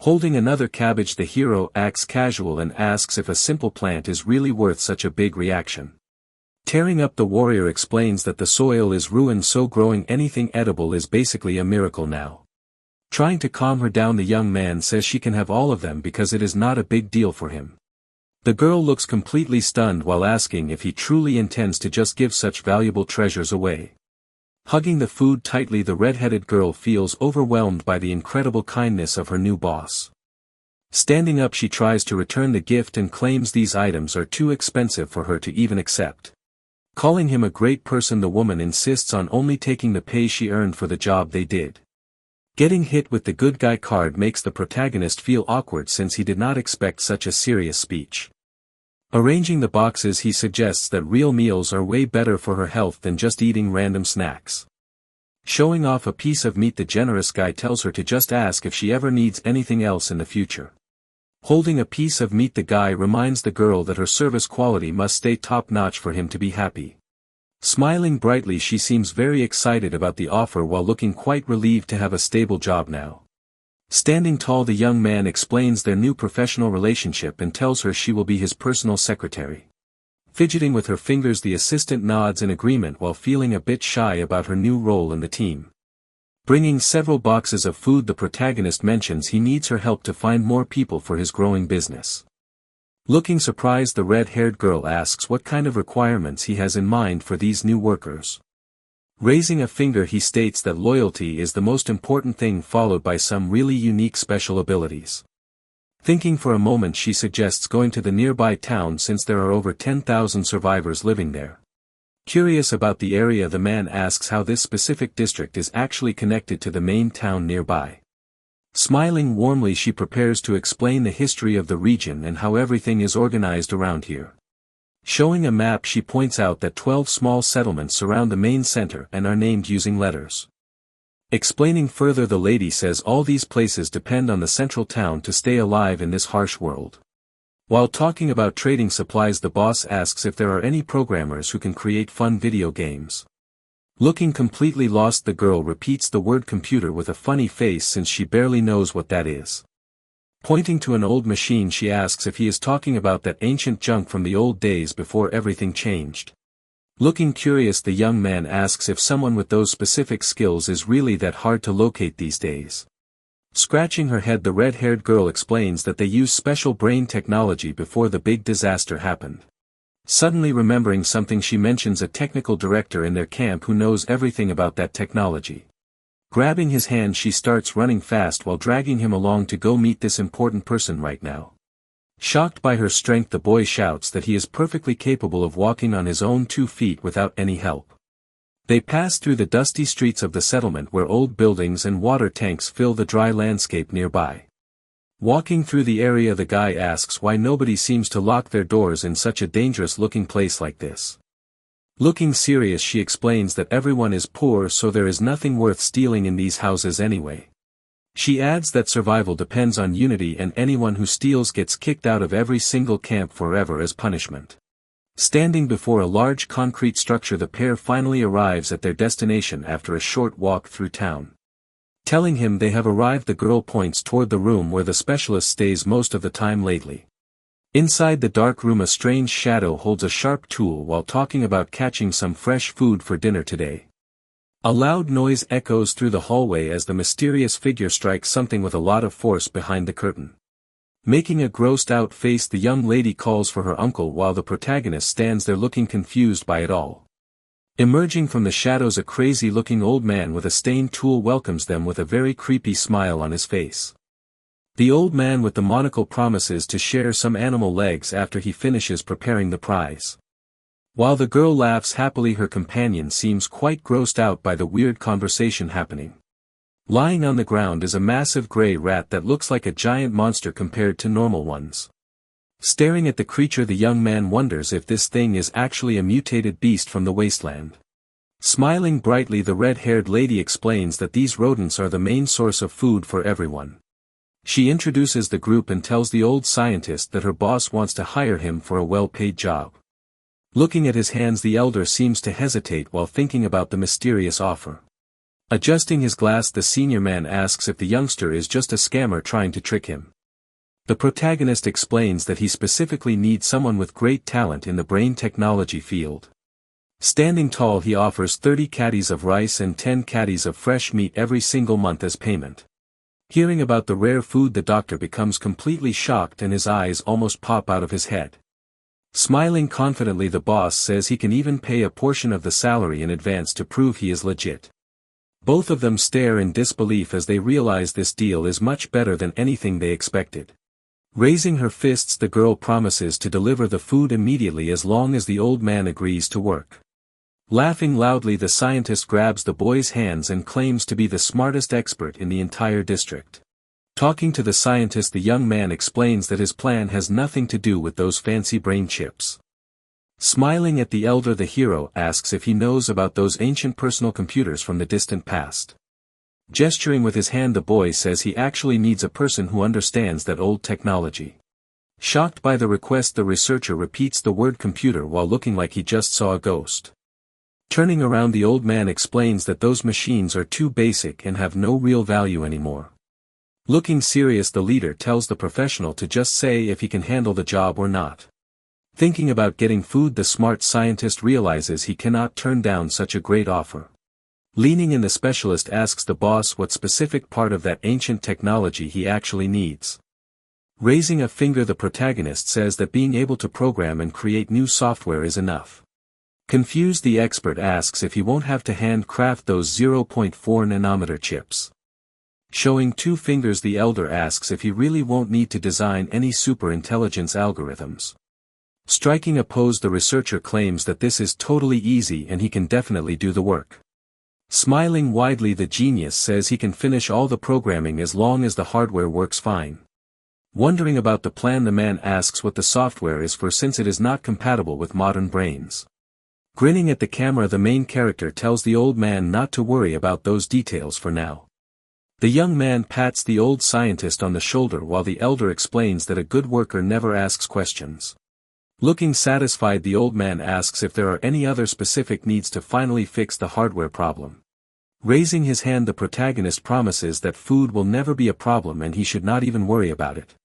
Holding another cabbage, the hero acts casual and asks if a simple plant is really worth such a big reaction. Tearing up, the warrior explains that the soil is ruined, so growing anything edible is basically a miracle now. Trying to calm her down, the young man says she can have all of them because it is not a big deal for him. The girl looks completely stunned while asking if he truly intends to just give such valuable treasures away. Hugging the food tightly, the red-headed girl feels overwhelmed by the incredible kindness of her new boss. Standing up, she tries to return the gift and claims these items are too expensive for her to even accept. Calling him a great person, the woman insists on only taking the pay she earned for the job they did. Getting hit with the good guy card makes the protagonist feel awkward since he did not expect such a serious speech. Arranging the boxes, he suggests that real meals are way better for her health than just eating random snacks. Showing off a piece of meat, the generous guy tells her to just ask if she ever needs anything else in the future. Holding a piece of meat, the guy reminds the girl that her service quality must stay top-notch for him to be happy. Smiling brightly, she seems very excited about the offer while looking quite relieved to have a stable job now. Standing tall, the young man explains their new professional relationship and tells her she will be his personal secretary. Fidgeting with her fingers, the assistant nods in agreement while feeling a bit shy about her new role in the team. Bringing several boxes of food, the protagonist mentions he needs her help to find more people for his growing business. Looking surprised, the red-haired girl asks what kind of requirements he has in mind for these new workers. Raising a finger, he states that loyalty is the most important thing, followed by some really unique special abilities. Thinking for a moment, she suggests going to the nearby town since there are over 10,000 survivors living there. Curious about the area, the man asks how this specific district is actually connected to the main town nearby. Smiling warmly, she prepares to explain the history of the region and how everything is organized around here. Showing a map, she points out that 12 small settlements surround the main center and are named using letters. Explaining further, the lady says all these places depend on the central town to stay alive in this harsh world. While talking about trading supplies, the boss asks if there are any programmers who can create fun video games. Looking completely lost, the girl repeats the word computer with a funny face since she barely knows what that is. Pointing to an old machine, she asks if he is talking about that ancient junk from the old days before everything changed. Looking curious, the young man asks if someone with those specific skills is really that hard to locate these days. Scratching her head, the red-haired girl explains that they use special brain technology before the big disaster happened. Suddenly remembering something, she mentions a technical director in their camp who knows everything about that technology. Grabbing his hand, she starts running fast while dragging him along to go meet this important person right now. Shocked by her strength, the boy shouts that he is perfectly capable of walking on his own 2 feet without any help. They pass through the dusty streets of the settlement where old buildings and water tanks fill the dry landscape nearby. Walking through the area, the guy asks why nobody seems to lock their doors in such a dangerous-looking place like this. Looking serious, she explains that everyone is poor, so there is nothing worth stealing in these houses anyway. She adds that survival depends on unity and anyone who steals gets kicked out of every single camp forever as punishment. Standing before a large concrete structure, the pair finally arrives at their destination after a short walk through town. Telling him they have arrived, the girl points toward the room where the specialist stays most of the time lately. Inside the dark room, a strange shadow holds a sharp tool while talking about catching some fresh food for dinner today. A loud noise echoes through the hallway as the mysterious figure strikes something with a lot of force behind the curtain. Making a grossed-out face, the young lady calls for her uncle while the protagonist stands there looking confused by it all. Emerging from the shadows, a crazy-looking old man with a stained tool welcomes them with a very creepy smile on his face. The old man with the monocle promises to share some animal legs after he finishes preparing the prize. While the girl laughs happily, her companion seems quite grossed out by the weird conversation happening. Lying on the ground is a massive gray rat that looks like a giant monster compared to normal ones. Staring at the creature, the young man wonders if this thing is actually a mutated beast from the wasteland. Smiling brightly, the red-haired lady explains that these rodents are the main source of food for everyone. She introduces the group and tells the old scientist that her boss wants to hire him for a well-paid job. Looking at his hands, the elder seems to hesitate while thinking about the mysterious offer. Adjusting his glass, the senior man asks if the youngster is just a scammer trying to trick him. The protagonist explains that he specifically needs someone with great talent in the brain technology field. Standing tall, he offers 30 caddies of rice and 10 caddies of fresh meat every single month as payment. Hearing about the rare food, the doctor becomes completely shocked and his eyes almost pop out of his head. Smiling confidently, the boss says he can even pay a portion of the salary in advance to prove he is legit. Both of them stare in disbelief as they realize this deal is much better than anything they expected. Raising her fists, the girl promises to deliver the food immediately as long as the old man agrees to work. Laughing loudly, the scientist grabs the boy's hands and claims to be the smartest expert in the entire district. Talking to the scientist, the young man explains that his plan has nothing to do with those fancy brain chips. Smiling at the elder, the hero asks if he knows about those ancient personal computers from the distant past. Gesturing with his hand, the boy says he actually needs a person who understands that old technology. Shocked by the request, the researcher repeats the word computer while looking like he just saw a ghost. Turning around, the old man explains that those machines are too basic and have no real value anymore. Looking serious, the leader tells the professional to just say if he can handle the job or not. Thinking about getting food, the smart scientist realizes he cannot turn down such a great offer. Leaning in, the specialist asks the boss what specific part of that ancient technology he actually needs. Raising a finger, the protagonist says that being able to program and create new software is enough. Confused, the expert asks if he won't have to handcraft those 0.4 nanometer chips. Showing 2 fingers, the elder asks if he really won't need to design any super intelligence algorithms. Striking a pose, the researcher claims that this is totally easy and he can definitely do the work. Smiling widely, the genius says he can finish all the programming as long as the hardware works fine. Wondering about the plan, the man asks what the software is for since it is not compatible with modern brains. Grinning at the camera, the main character tells the old man not to worry about those details for now. The young man pats the old scientist on the shoulder while the elder explains that a good worker never asks questions. Looking satisfied, the old man asks if there are any other specific needs to finally fix the hardware problem. Raising his hand, the protagonist promises that food will never be a problem and he should not even worry about it.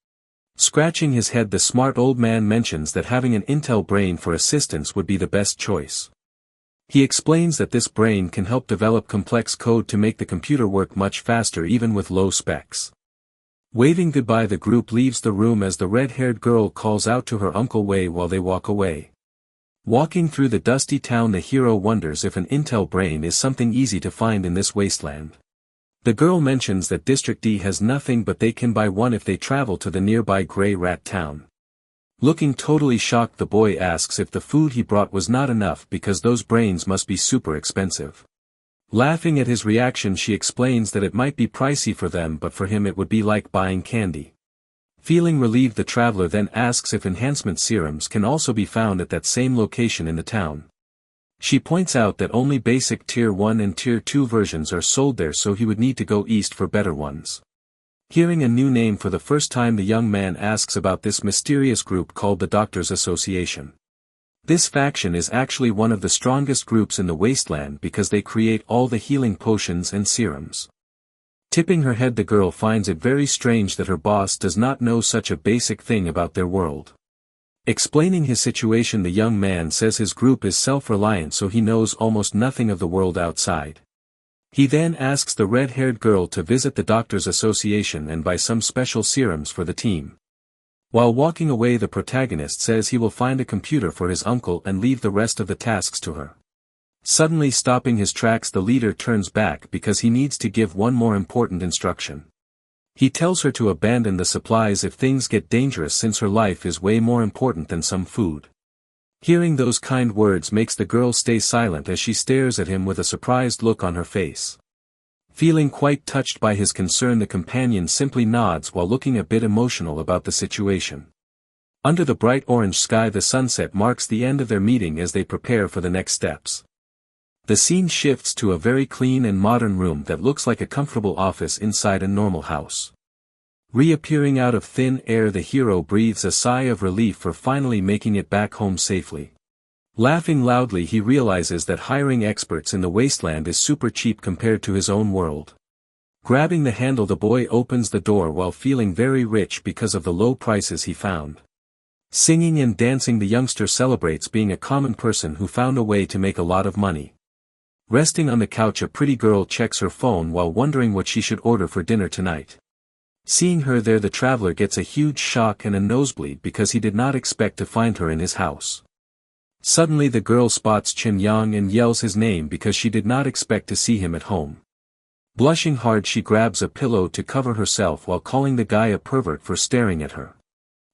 Scratching his head, the smart old man mentions that having an Intel brain for assistance would be the best choice. He explains that this brain can help develop complex code to make the computer work much faster even with low specs. Waving goodbye, the group leaves the room as the red-haired girl calls out to her Uncle Wei while they walk away. Walking through the dusty town, the hero wonders if an Intel brain is something easy to find in this wasteland. The girl mentions that District D has nothing, but they can buy one if they travel to the nearby Grey Rat town. Looking totally shocked, the boy asks if the food he brought was not enough because those brains must be super expensive. Laughing at his reaction, she explains that it might be pricey for them, but for him it would be like buying candy. Feeling relieved, the traveler then asks if enhancement serums can also be found at that same location in the town. She points out that only basic Tier 1 and Tier 2 versions are sold there, so he would need to go east for better ones. Hearing a new name for the first time, the young man asks about this mysterious group called the Doctors Association. This faction is actually one of the strongest groups in the wasteland because they create all the healing potions and serums. Tipping her head, the girl finds it very strange that her boss does not know such a basic thing about their world. Explaining his situation, the young man says his group is self-reliant, so he knows almost nothing of the world outside. He then asks the red-haired girl to visit the Doctors Association and buy some special serums for the team. While walking away, the protagonist says he will find a computer for his uncle and leave the rest of the tasks to her. Suddenly stopping his tracks, the leader turns back because he needs to give one more important instruction. He tells her to abandon the supplies if things get dangerous, since her life is way more important than some food. Hearing those kind words makes the girl stay silent as she stares at him with a surprised look on her face. Feeling quite touched by his concern, the companion simply nods while looking a bit emotional about the situation. Under the bright orange sky, the sunset marks the end of their meeting as they prepare for the next steps. The scene shifts to a very clean and modern room that looks like a comfortable office inside a normal house. Reappearing out of thin air, the hero breathes a sigh of relief for finally making it back home safely. Laughing loudly, he realizes that hiring experts in the wasteland is super cheap compared to his own world. Grabbing the handle, the boy opens the door while feeling very rich because of the low prices he found. Singing and dancing, the youngster celebrates being a common person who found a way to make a lot of money. Resting on the couch, a pretty girl checks her phone while wondering what she should order for dinner tonight. Seeing her there, the traveler gets a huge shock and a nosebleed because he did not expect to find her in his house. Suddenly the girl spots Chen Yang and yells his name because she did not expect to see him at home. Blushing hard, she grabs a pillow to cover herself while calling the guy a pervert for staring at her.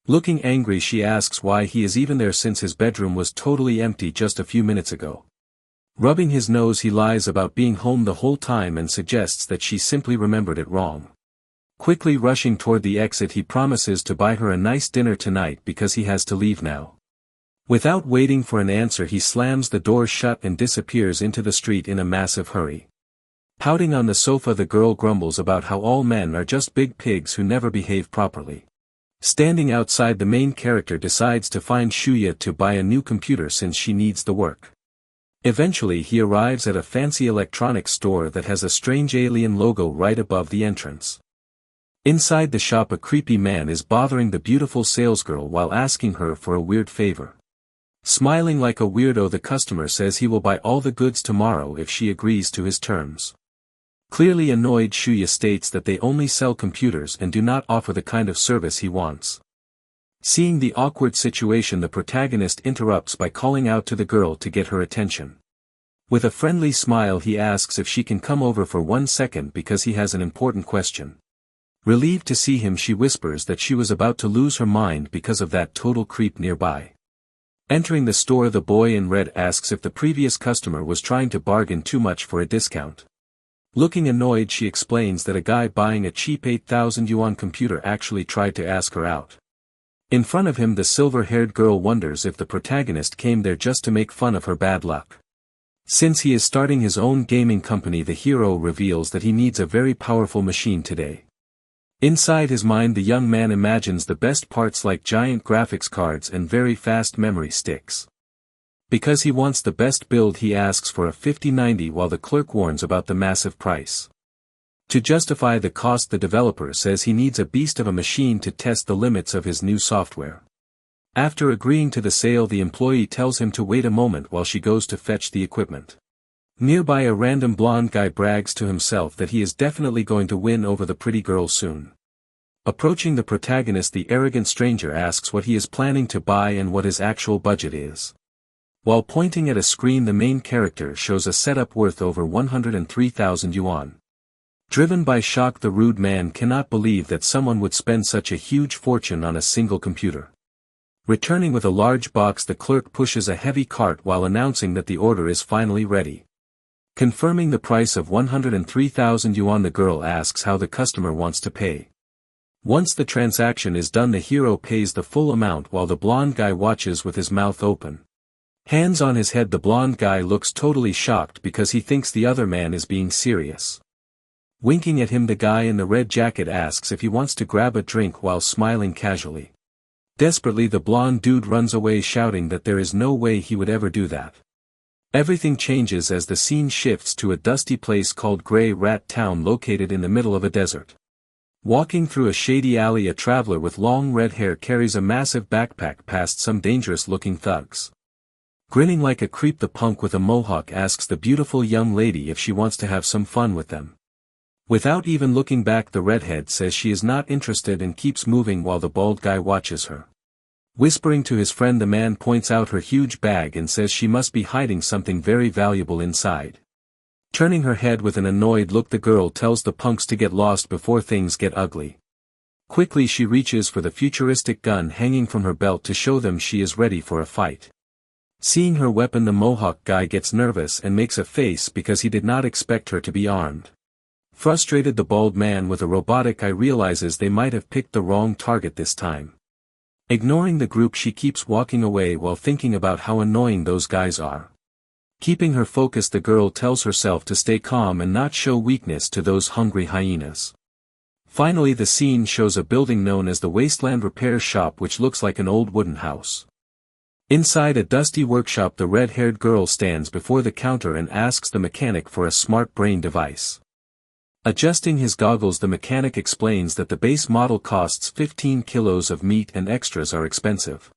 Looking angry, she asks why he is even there since his bedroom was totally empty just a few minutes ago. Rubbing his nose, he lies about being home the whole time and suggests that she simply remembered it wrong. Quickly rushing toward the exit, he promises to buy her a nice dinner tonight because he has to leave now. Without waiting for an answer, he slams the door shut and disappears into the street in a massive hurry. Pouting on the sofa, the girl grumbles about how all men are just big pigs who never behave properly. Standing outside, the main character decides to find Shuya to buy a new computer since she needs the work. Eventually he arrives at a fancy electronics store that has a strange alien logo right above the entrance. Inside the shop, a creepy man is bothering the beautiful salesgirl while asking her for a weird favor. Smiling like a weirdo, the customer says he will buy all the goods tomorrow if she agrees to his terms. Clearly annoyed, Shuya states that they only sell computers and do not offer the kind of service he wants. Seeing the awkward situation, the protagonist interrupts by calling out to the girl to get her attention. With a friendly smile, he asks if she can come over for 1 second because he has an important question. Relieved to see him, she whispers that she was about to lose her mind because of that total creep nearby. Entering the store, the boy in red asks if the previous customer was trying to bargain too much for a discount. Looking annoyed, she explains that a guy buying a cheap 8,000 yuan computer actually tried to ask her out. In front of him, the silver-haired girl wonders if the protagonist came there just to make fun of her bad luck. Since he is starting his own gaming company, the hero reveals that he needs a very powerful machine today. Inside his mind, the young man imagines the best parts like giant graphics cards and very fast memory sticks. Because he wants the best build, he asks for a 5090 while the clerk warns about the massive price. To justify the cost, the developer says he needs a beast of a machine to test the limits of his new software. After agreeing to the sale, the employee tells him to wait a moment while she goes to fetch the equipment. Nearby, a random blonde guy brags to himself that he is definitely going to win over the pretty girl soon. Approaching the protagonist, the arrogant stranger asks what he is planning to buy and what his actual budget is. While pointing at a screen, the main character shows a setup worth over 103,000 yuan. Driven by shock, the rude man cannot believe that someone would spend such a huge fortune on a single computer. Returning with a large box, the clerk pushes a heavy cart while announcing that the order is finally ready. Confirming the price of 103,000 yuan, the girl asks how the customer wants to pay. Once the transaction is done, the hero pays the full amount while the blonde guy watches with his mouth open. Hands on his head, the blonde guy looks totally shocked because he thinks the other man is being serious. Winking at him, the guy in the red jacket asks if he wants to grab a drink while smiling casually. Desperately, the blonde dude runs away, shouting that there is no way he would ever do that. Everything changes as the scene shifts to a dusty place called Grey Rat Town, located in the middle of a desert. Walking through a shady alley, a traveler with long red hair carries a massive backpack past some dangerous-looking thugs. Grinning like a creep, the punk with a mohawk asks the beautiful young lady if she wants to have some fun with them. Without even looking back, the redhead says she is not interested and keeps moving while the bald guy watches her. Whispering to his friend, the man points out her huge bag and says she must be hiding something very valuable inside. Turning her head with an annoyed look, the girl tells the punks to get lost before things get ugly. Quickly, she reaches for the futuristic gun hanging from her belt to show them she is ready for a fight. Seeing her weapon, the mohawk guy gets nervous and makes a face because he did not expect her to be armed. Frustrated, the bald man with a robotic eye realizes they might have picked the wrong target this time. Ignoring the group, she keeps walking away while thinking about how annoying those guys are. Keeping her focus, the girl tells herself to stay calm and not show weakness to those hungry hyenas. Finally, the scene shows a building known as the Wasteland Repair Shop, which looks like an old wooden house. Inside a dusty workshop, the red-haired girl stands before the counter and asks the mechanic for a smart brain device. Adjusting his goggles, the mechanic explains that the base model costs 15 kilos of meat and extras are expensive.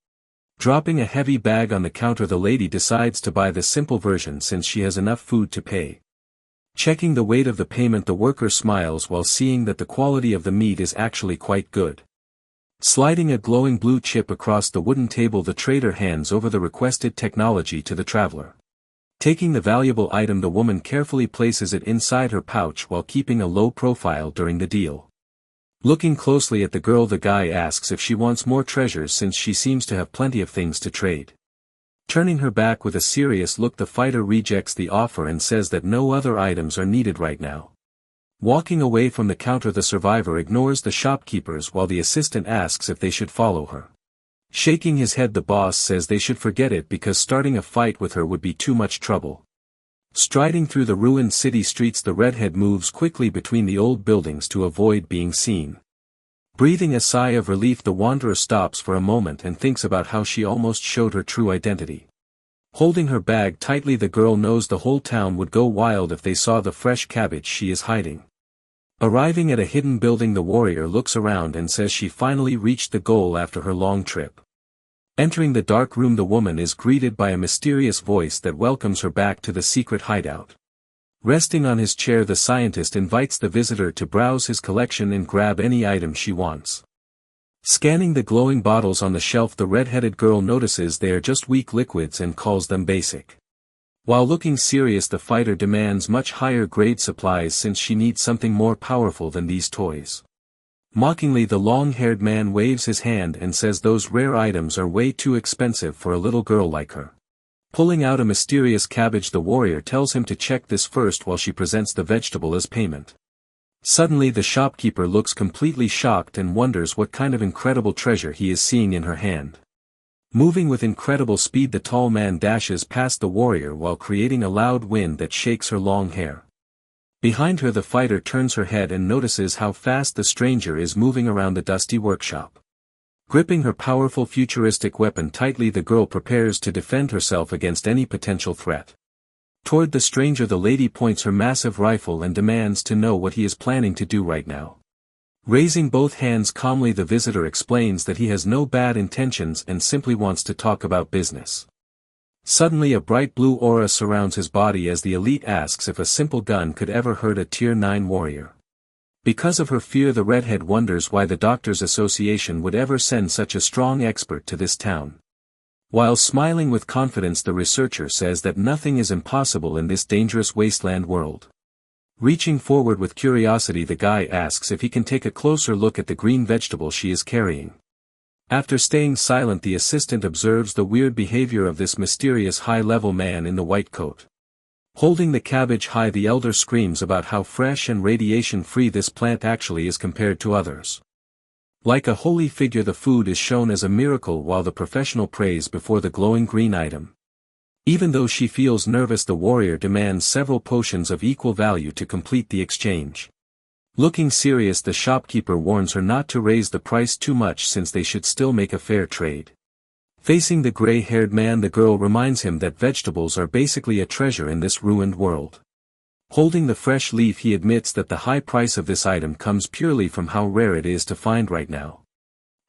Dropping a heavy bag on the counter, the lady decides to buy the simple version since she has enough food to pay. Checking the weight of the payment, the worker smiles while seeing that the quality of the meat is actually quite good. Sliding a glowing blue chip across the wooden table, the trader hands over the requested technology to the traveler. Taking the valuable item, the woman carefully places it inside her pouch while keeping a low profile during the deal. Looking closely at the girl, the guy asks if she wants more treasures since she seems to have plenty of things to trade. Turning her back with a serious look, the fighter rejects the offer and says that no other items are needed right now. Walking away from the counter, the survivor ignores the shopkeepers while the assistant asks if they should follow her. Shaking his head, the boss says they should forget it because starting a fight with her would be too much trouble. Striding through the ruined city streets, the redhead moves quickly between the old buildings to avoid being seen. Breathing a sigh of relief, the wanderer stops for a moment and thinks about how she almost showed her true identity. Holding her bag tightly, the girl knows the whole town would go wild if they saw the fresh cabbage she is hiding. Arriving at a hidden building, the warrior looks around and says she finally reached the goal after her long trip. Entering the dark room, the woman is greeted by a mysterious voice that welcomes her back to the secret hideout. Resting on his chair, the scientist invites the visitor to browse his collection and grab any item she wants. Scanning the glowing bottles on the shelf, the red-headed girl notices they are just weak liquids and calls them basic. While looking serious, the fighter demands much higher grade supplies since she needs something more powerful than these toys. Mockingly, the long-haired man waves his hand and says those rare items are way too expensive for a little girl like her. Pulling out a mysterious cabbage, the warrior tells him to check this first while she presents the vegetable as payment. Suddenly the shopkeeper looks completely shocked and wonders what kind of incredible treasure he is seeing in her hand. Moving with incredible speed, the tall man dashes past the warrior while creating a loud wind that shakes her long hair. Behind her, the fighter turns her head and notices how fast the stranger is moving around the dusty workshop. Gripping her powerful futuristic weapon tightly, the girl prepares to defend herself against any potential threat. Toward the stranger, the lady points her massive rifle and demands to know what he is planning to do right now. Raising both hands calmly, the visitor explains that he has no bad intentions and simply wants to talk about business. Suddenly a bright blue aura surrounds his body as the elite asks if a simple gun could ever hurt a Tier 9 warrior. Because of her fear, the redhead wonders why the Doctors Association would ever send such a strong expert to this town. While smiling with confidence, the researcher says that nothing is impossible in this dangerous wasteland world. Reaching forward with curiosity, the guy asks if he can take a closer look at the green vegetable she is carrying. After staying silent, the assistant observes the weird behavior of this mysterious high-level man in the white coat. Holding the cabbage high, the elder screams about how fresh and radiation-free this plant actually is compared to others. Like a holy figure, the food is shown as a miracle while the professional prays before the glowing green item. Even though she feels nervous, the warrior demands several potions of equal value to complete the exchange. Looking serious, the shopkeeper warns her not to raise the price too much since they should still make a fair trade. Facing the gray-haired man, the girl reminds him that vegetables are basically a treasure in this ruined world. Holding the fresh leaf, he admits that the high price of this item comes purely from how rare it is to find right now.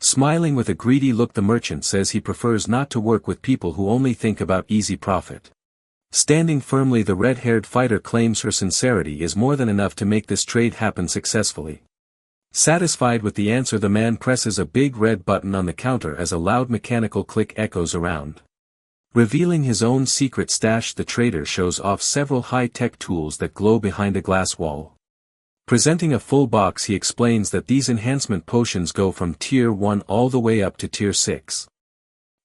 Smiling with a greedy look, the merchant says he prefers not to work with people who only think about easy profit. Standing firmly, the red-haired fighter claims her sincerity is more than enough to make this trade happen successfully. Satisfied with the answer, the man presses a big red button on the counter as a loud mechanical click echoes around. Revealing his own secret stash, the trader shows off several high-tech tools that glow behind a glass wall. Presenting a full box, he explains that these enhancement potions go from Tier 1 all the way up to Tier 6.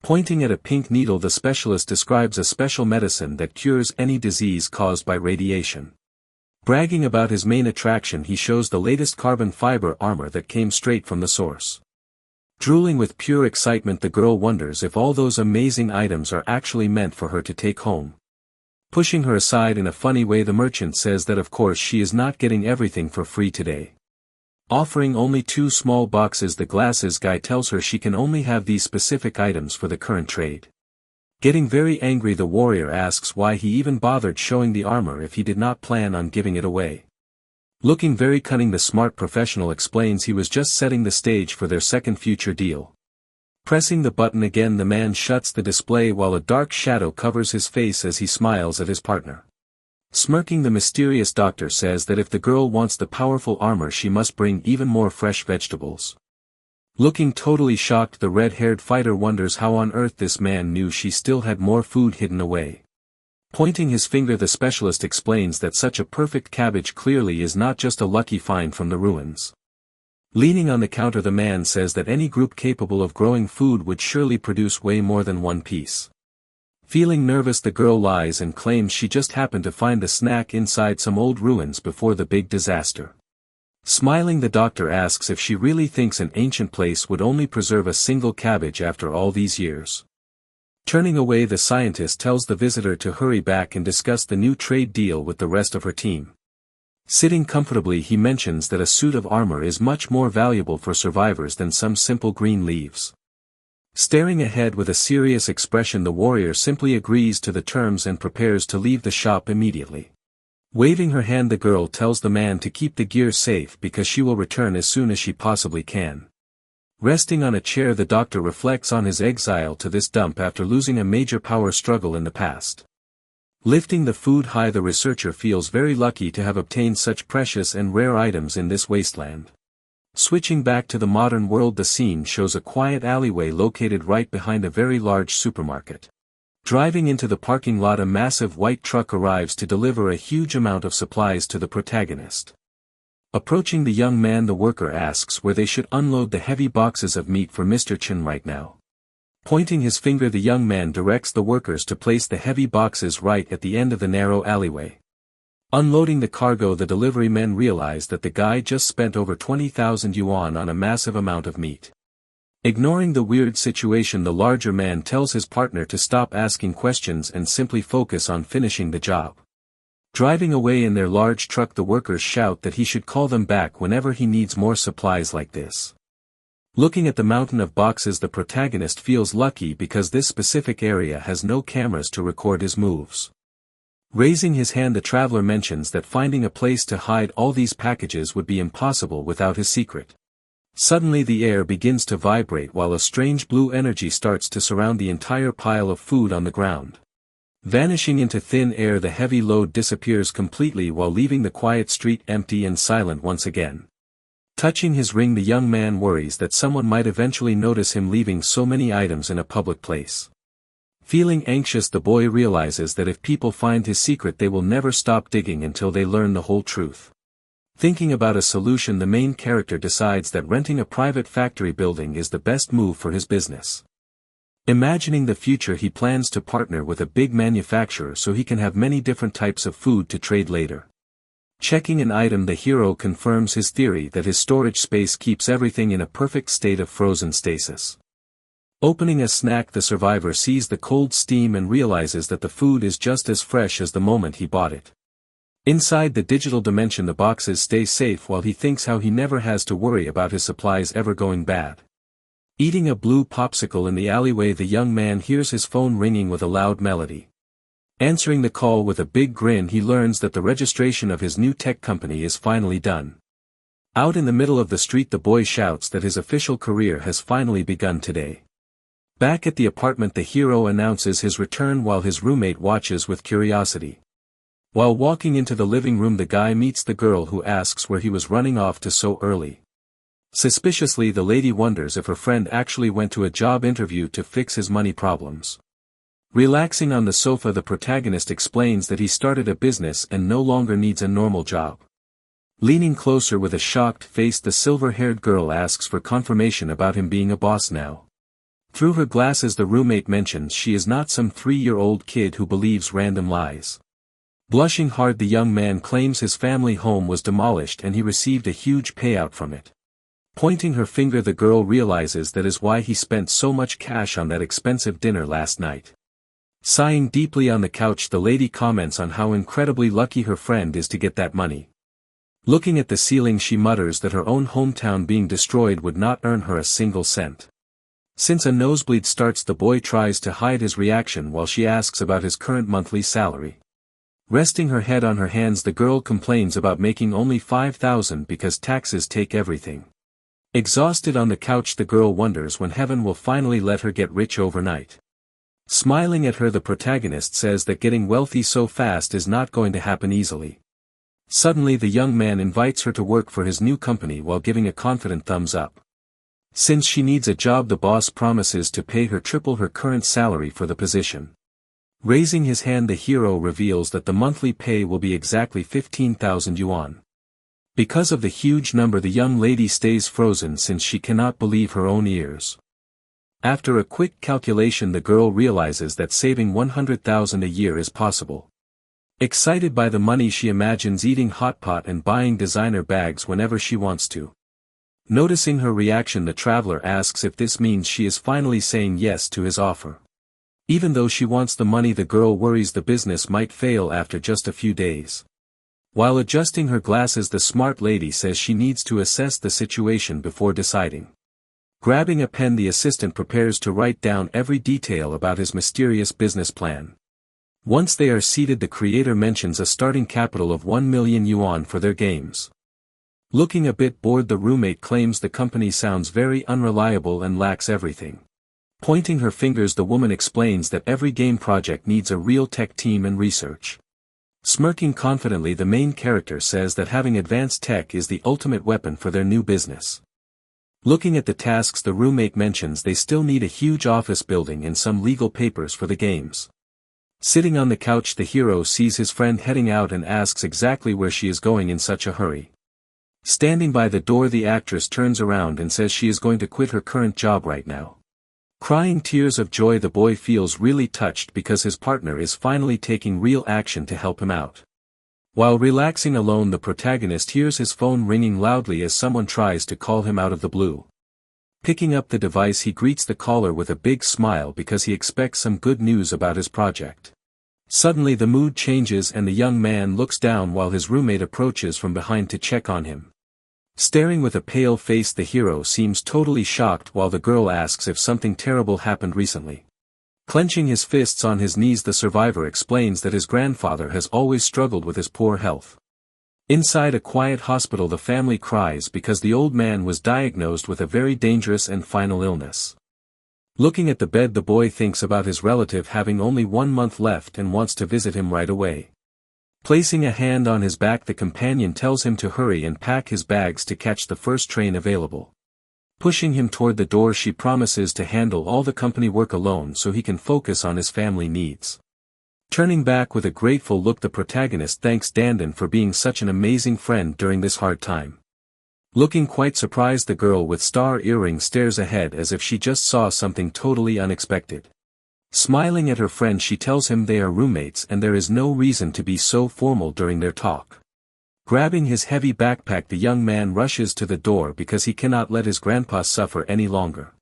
Pointing at a pink needle, the specialist describes a special medicine that cures any disease caused by radiation. Bragging about his main attraction, he shows the latest carbon fiber armor that came straight from the source. Drooling with pure excitement, the girl wonders if all those amazing items are actually meant for her to take home. Pushing her aside in a funny way, the merchant says that of course she is not getting everything for free today. Offering only 2 small boxes, the glasses guy tells her she can only have these specific items for the current trade. Getting very angry, the warrior asks why he even bothered showing the armor if he did not plan on giving it away. Looking very cunning, the smart professional explains he was just setting the stage for their second future deal. Pressing the button again, the man shuts the display while a dark shadow covers his face as he smiles at his partner. Smirking, the mysterious doctor says that if the girl wants the powerful armor, she must bring even more fresh vegetables. Looking totally shocked, the red-haired fighter wonders how on earth this man knew she still had more food hidden away. Pointing his finger, the specialist explains that such a perfect cabbage clearly is not just a lucky find from the ruins. Leaning on the counter, the man says that any group capable of growing food would surely produce way more than one piece. Feeling nervous, the girl lies and claims she just happened to find the snack inside some old ruins before the big disaster. Smiling, the doctor asks if she really thinks an ancient place would only preserve a single cabbage after all these years. Turning away, the scientist tells the visitor to hurry back and discuss the new trade deal with the rest of her team. Sitting comfortably, he mentions that a suit of armor is much more valuable for survivors than some simple green leaves. Staring ahead with a serious expression, the warrior simply agrees to the terms and prepares to leave the shop immediately. Waving her hand, the girl tells the man to keep the gear safe because she will return as soon as she possibly can. Resting on a chair, the doctor reflects on his exile to this dump after losing a major power struggle in the past. Lifting the food high, the researcher feels very lucky to have obtained such precious and rare items in this wasteland. Switching back to the modern world, the scene shows a quiet alleyway located right behind a very large supermarket. Driving into the parking lot, a massive white truck arrives to deliver a huge amount of supplies to the protagonist. Approaching the young man, the worker asks where they should unload the heavy boxes of meat for Mr. Chen right now. Pointing his finger, the young man directs the workers to place the heavy boxes right at the end of the narrow alleyway. Unloading the cargo, the delivery men realize that the guy just spent over 20,000 yuan on a massive amount of meat. Ignoring the weird situation, the larger man tells his partner to stop asking questions and simply focus on finishing the job. Driving away in their large truck, the workers shout that he should call them back whenever he needs more supplies like this. Looking at the mountain of boxes, the protagonist feels lucky because this specific area has no cameras to record his moves. Raising his hand, the traveler mentions that finding a place to hide all these packages would be impossible without his secret. Suddenly the air begins to vibrate while a strange blue energy starts to surround the entire pile of food on the ground. Vanishing into thin air, the heavy load disappears completely while leaving the quiet street empty and silent once again. Touching his ring, the young man worries that someone might eventually notice him leaving so many items in a public place. Feeling anxious, the boy realizes that if people find his secret, they will never stop digging until they learn the whole truth. Thinking about a solution, the main character decides that renting a private factory building is the best move for his business. Imagining the future, he plans to partner with a big manufacturer so he can have many different types of food to trade later. Checking an item, the hero confirms his theory that his storage space keeps everything in a perfect state of frozen stasis. Opening a snack, the survivor sees the cold steam and realizes that the food is just as fresh as the moment he bought it. Inside the digital dimension, the boxes stay safe while he thinks how he never has to worry about his supplies ever going bad. Eating a blue popsicle in the alleyway, the young man hears his phone ringing with a loud melody. Answering the call with a big grin, he learns that the registration of his new tech company is finally done. Out in the middle of the street, the boy shouts that his official career has finally begun today. Back at the apartment, the hero announces his return while his roommate watches with curiosity. While walking into the living room, the guy meets the girl who asks where he was running off to so early. Suspiciously, the lady wonders if her friend actually went to a job interview to fix his money problems. Relaxing on the sofa, the protagonist explains that he started a business and no longer needs a normal job. Leaning closer with a shocked face, the silver-haired girl asks for confirmation about him being a boss now. Through her glasses, the roommate mentions she is not some 3-year-old kid who believes random lies. Blushing hard, the young man claims his family home was demolished and he received a huge payout from it. Pointing her finger, the girl realizes that is why he spent so much cash on that expensive dinner last night. Sighing deeply on the couch, the lady comments on how incredibly lucky her friend is to get that money. Looking at the ceiling, she mutters that her own hometown being destroyed would not earn her a single cent. Since a nosebleed starts, the boy tries to hide his reaction while she asks about his current monthly salary. Resting her head on her hands, the girl complains about making only 5,000 because taxes take everything. Exhausted on the couch, the girl wonders when heaven will finally let her get rich overnight. Smiling at her, the protagonist says that getting wealthy so fast is not going to happen easily. Suddenly, the young man invites her to work for his new company while giving a confident thumbs up. Since she needs a job, the boss promises to pay her triple her current salary for the position. Raising his hand, the hero reveals that the monthly pay will be exactly 15,000 yuan. Because of the huge number, the young lady stays frozen since she cannot believe her own ears. After a quick calculation, the girl realizes that saving 100,000 a year is possible. Excited by the money, she imagines eating hot pot and buying designer bags whenever she wants to. Noticing her reaction, the traveler asks if this means she is finally saying yes to his offer. Even though she wants the money, the girl worries the business might fail after just a few days. While adjusting her glasses, the smart lady says she needs to assess the situation before deciding. Grabbing a pen, the assistant prepares to write down every detail about his mysterious business plan. Once they are seated, the creator mentions a starting capital of 1 million yuan for their games. Looking a bit bored, the roommate claims the company sounds very unreliable and lacks everything. Pointing her fingers, the woman explains that every game project needs a real tech team and research. Smirking confidently, the main character says that having advanced tech is the ultimate weapon for their new business. Looking at the tasks, the roommate mentions they still need a huge office building and some legal papers for the games. Sitting on the couch, the hero sees his friend heading out and asks exactly where she is going in such a hurry. Standing by the door, the actress turns around and says she is going to quit her current job right now. Crying tears of joy, the boy feels really touched because his partner is finally taking real action to help him out. While relaxing alone, the protagonist hears his phone ringing loudly as someone tries to call him out of the blue. Picking up the device, he greets the caller with a big smile because he expects some good news about his project. Suddenly the mood changes and the young man looks down while his roommate approaches from behind to check on him. Staring with a pale face, the hero seems totally shocked while the girl asks if something terrible happened recently. Clenching his fists on his knees, the survivor explains that his grandfather has always struggled with his poor health. Inside a quiet hospital, the family cries because the old man was diagnosed with a very dangerous and final illness. Looking at the bed, the boy thinks about his relative having only 1 month left and wants to visit him right away. Placing a hand on his back, the companion tells him to hurry and pack his bags to catch the first train available. Pushing him toward the door, she promises to handle all the company work alone so he can focus on his family needs. Turning back with a grateful look, the protagonist thanks Dandan for being such an amazing friend during this hard time. Looking quite surprised, the girl with star earrings stares ahead as if she just saw something totally unexpected. Smiling at her friend, she tells him they are roommates and there is no reason to be so formal during their talk. Grabbing his heavy backpack, the young man rushes to the door because he cannot let his grandpa suffer any longer.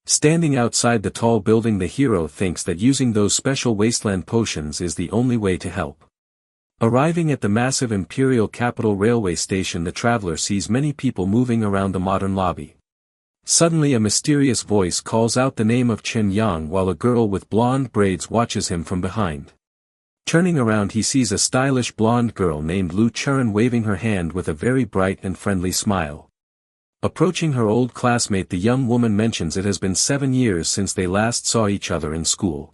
Standing outside the tall building, the hero thinks that using those special wasteland potions is the only way to help. Arriving at the massive Imperial Capital Railway Station, the traveler sees many people moving around the modern lobby. Suddenly a mysterious voice calls out the name of Chen Yang while a girl with blonde braids watches him from behind. Turning around, he sees a stylish blonde girl named Lu Churen waving her hand with a very bright and friendly smile. Approaching her old classmate, the young woman mentions it has been 7 years since they last saw each other in school.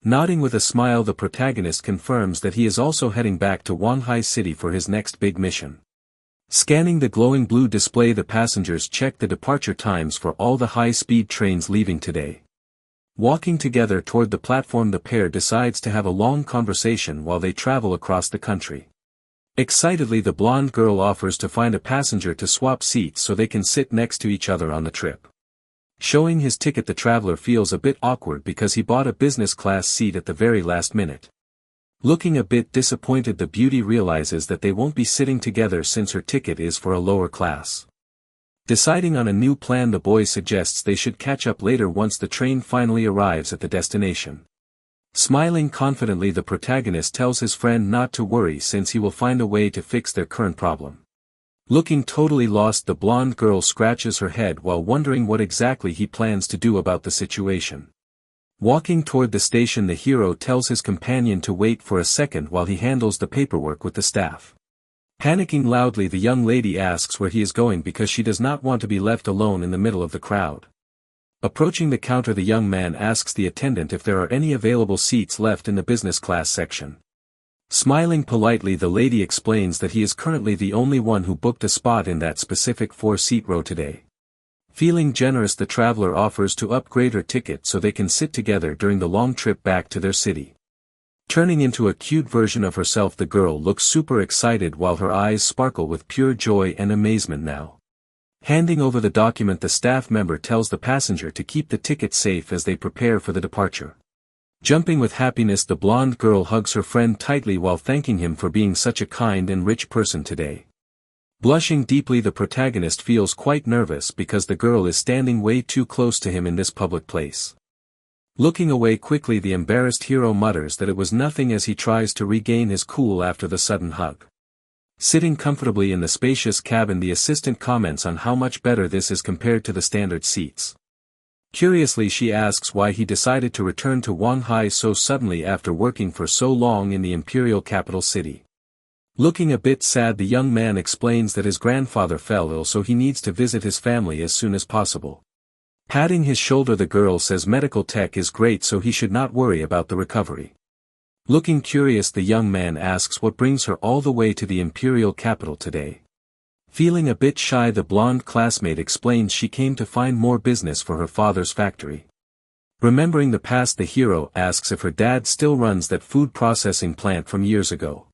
Nodding with a smile, the protagonist confirms that he is also heading back to Wanhai City for his next big mission. Scanning the glowing blue display, the passengers check the departure times for all the high-speed trains leaving today. Walking together toward the platform, the pair decides to have a long conversation while they travel across the country. Excitedly, the blonde girl offers to find a passenger to swap seats so they can sit next to each other on the trip. Showing his ticket, the traveler feels a bit awkward because he bought a business class seat at the very last minute. Looking a bit disappointed, the beauty realizes that they won't be sitting together since her ticket is for a lower class. Deciding on a new plan, the boy suggests they should catch up later once the train finally arrives at the destination. Smiling confidently, the protagonist tells his friend not to worry since he will find a way to fix their current problem. Looking totally lost, the blonde girl scratches her head while wondering what exactly he plans to do about the situation. Walking toward the station, the hero tells his companion to wait for a second while he handles the paperwork with the staff. Panicking loudly, the young lady asks where he is going because she does not want to be left alone in the middle of the crowd. Approaching the counter, the young man asks the attendant if there are any available seats left in the business class section. Smiling politely, the lady explains that he is currently the only one who booked a spot in that specific 4-seat row today. Feeling generous, the traveler offers to upgrade her ticket so they can sit together during the long trip back to their city. Turning into a cute version of herself, the girl looks super excited while her eyes sparkle with pure joy and amazement now. Handing over the document, the staff member tells the passenger to keep the ticket safe as they prepare for the departure. Jumping with happiness, the blonde girl hugs her friend tightly while thanking him for being such a kind and rich person today. Blushing deeply, the protagonist feels quite nervous because the girl is standing way too close to him in this public place. Looking away quickly, the embarrassed hero mutters that it was nothing as he tries to regain his cool after the sudden hug. Sitting comfortably in the spacious cabin, the assistant comments on how much better this is compared to the standard seats. Curiously, she asks why he decided to return to Wanhai so suddenly after working for so long in the imperial capital city. Looking a bit sad, the young man explains that his grandfather fell ill so he needs to visit his family as soon as possible. Patting his shoulder, the girl says medical tech is great so he should not worry about the recovery. Looking curious, the young man asks what brings her all the way to the imperial capital today. Feeling a bit shy, the blonde classmate explains she came to find more business for her father's factory. Remembering the past, the hero asks if her dad still runs that food processing plant from years ago.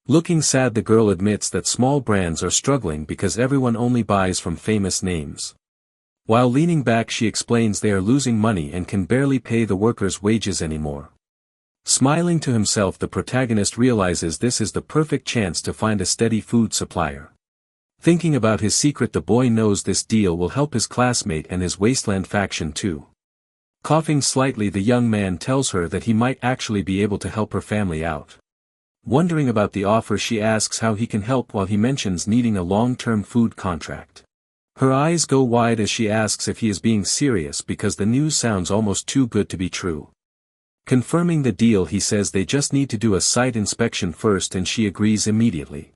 Looking sad, the girl admits that small brands are struggling because everyone only buys from famous names. While leaning back she explains they are losing money and can barely pay the workers' wages anymore. Smiling to himself, the protagonist realizes this is the perfect chance to find a steady food supplier. Thinking about his secret, the boy knows this deal will help his classmate and his wasteland faction too. Coughing slightly, the young man tells her that he might actually be able to help her family out. Wondering about the offer, she asks how he can help while he mentions needing a long-term food contract. Her eyes go wide as she asks if he is being serious because the news sounds almost too good to be true. Confirming the deal, he says they just need to do a site inspection first, and she agrees immediately.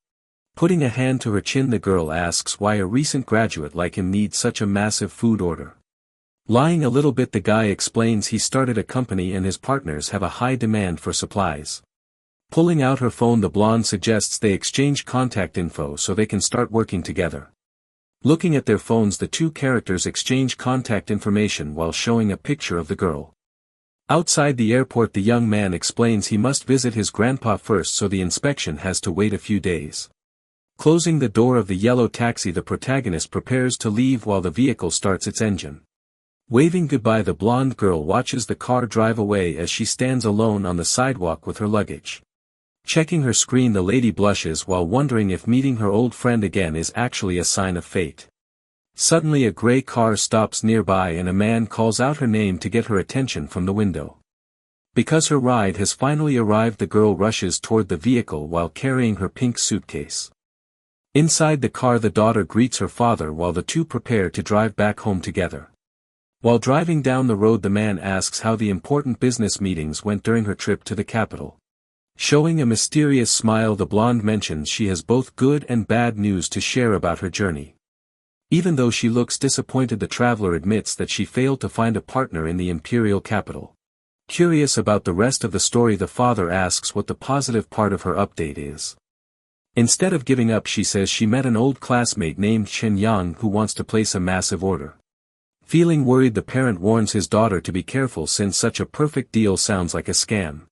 Putting a hand to her chin, the girl asks why a recent graduate like him needs such a massive food order. Lying a little bit, the guy explains he started a company and his partners have a high demand for supplies. Pulling out her phone, the blonde suggests they exchange contact info so they can start working together. Looking at their phones, the two characters exchange contact information while showing a picture of the girl. Outside the airport, the young man explains he must visit his grandpa first, so the inspection has to wait a few days. Closing the door of the yellow taxi, the protagonist prepares to leave while the vehicle starts its engine. Waving goodbye, the blonde girl watches the car drive away as she stands alone on the sidewalk with her luggage. Checking her screen, the lady blushes while wondering if meeting her old friend again is actually a sign of fate. Suddenly a gray car stops nearby and a man calls out her name to get her attention from the window. Because her ride has finally arrived, the girl rushes toward the vehicle while carrying her pink suitcase. Inside the car, the daughter greets her father while the two prepare to drive back home together. While driving down the road, the man asks how the important business meetings went during her trip to the capital. Showing a mysterious smile, the blonde mentions she has both good and bad news to share about her journey. Even though she looks disappointed, the traveler admits that she failed to find a partner in the imperial capital. Curious about the rest of the story, the father asks what the positive part of her update is. Instead of giving up, she says she met an old classmate named Xianxia who wants to place a massive order. Feeling worried, the parent warns his daughter to be careful since such a perfect deal sounds like a scam.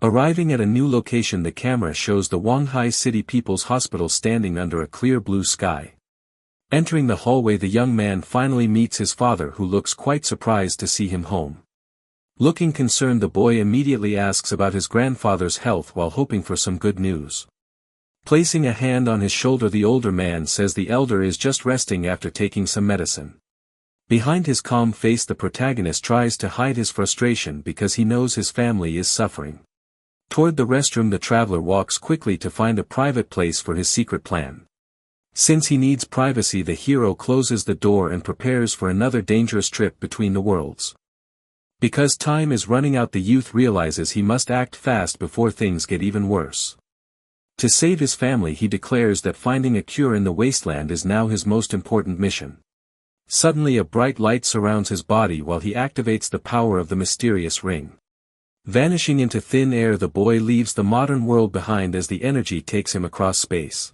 Arriving at a new location, the camera shows the Wanghai City People's Hospital standing under a clear blue sky. Entering the hallway, the young man finally meets his father, who looks quite surprised to see him home. Looking concerned, the boy immediately asks about his grandfather's health while hoping for some good news. Placing a hand on his shoulder, the older man says the elder is just resting after taking some medicine. Behind his calm face, the protagonist tries to hide his frustration because he knows his family is suffering. Toward the restroom, the traveler walks quickly to find a private place for his secret plan. Since he needs privacy, the hero closes the door and prepares for another dangerous trip between the worlds. Because time is running out, the youth realizes he must act fast before things get even worse. To save his family, he declares that finding a cure in the wasteland is now his most important mission. Suddenly a bright light surrounds his body while he activates the power of the mysterious ring. Vanishing into thin air, the boy leaves the modern world behind as the energy takes him across space.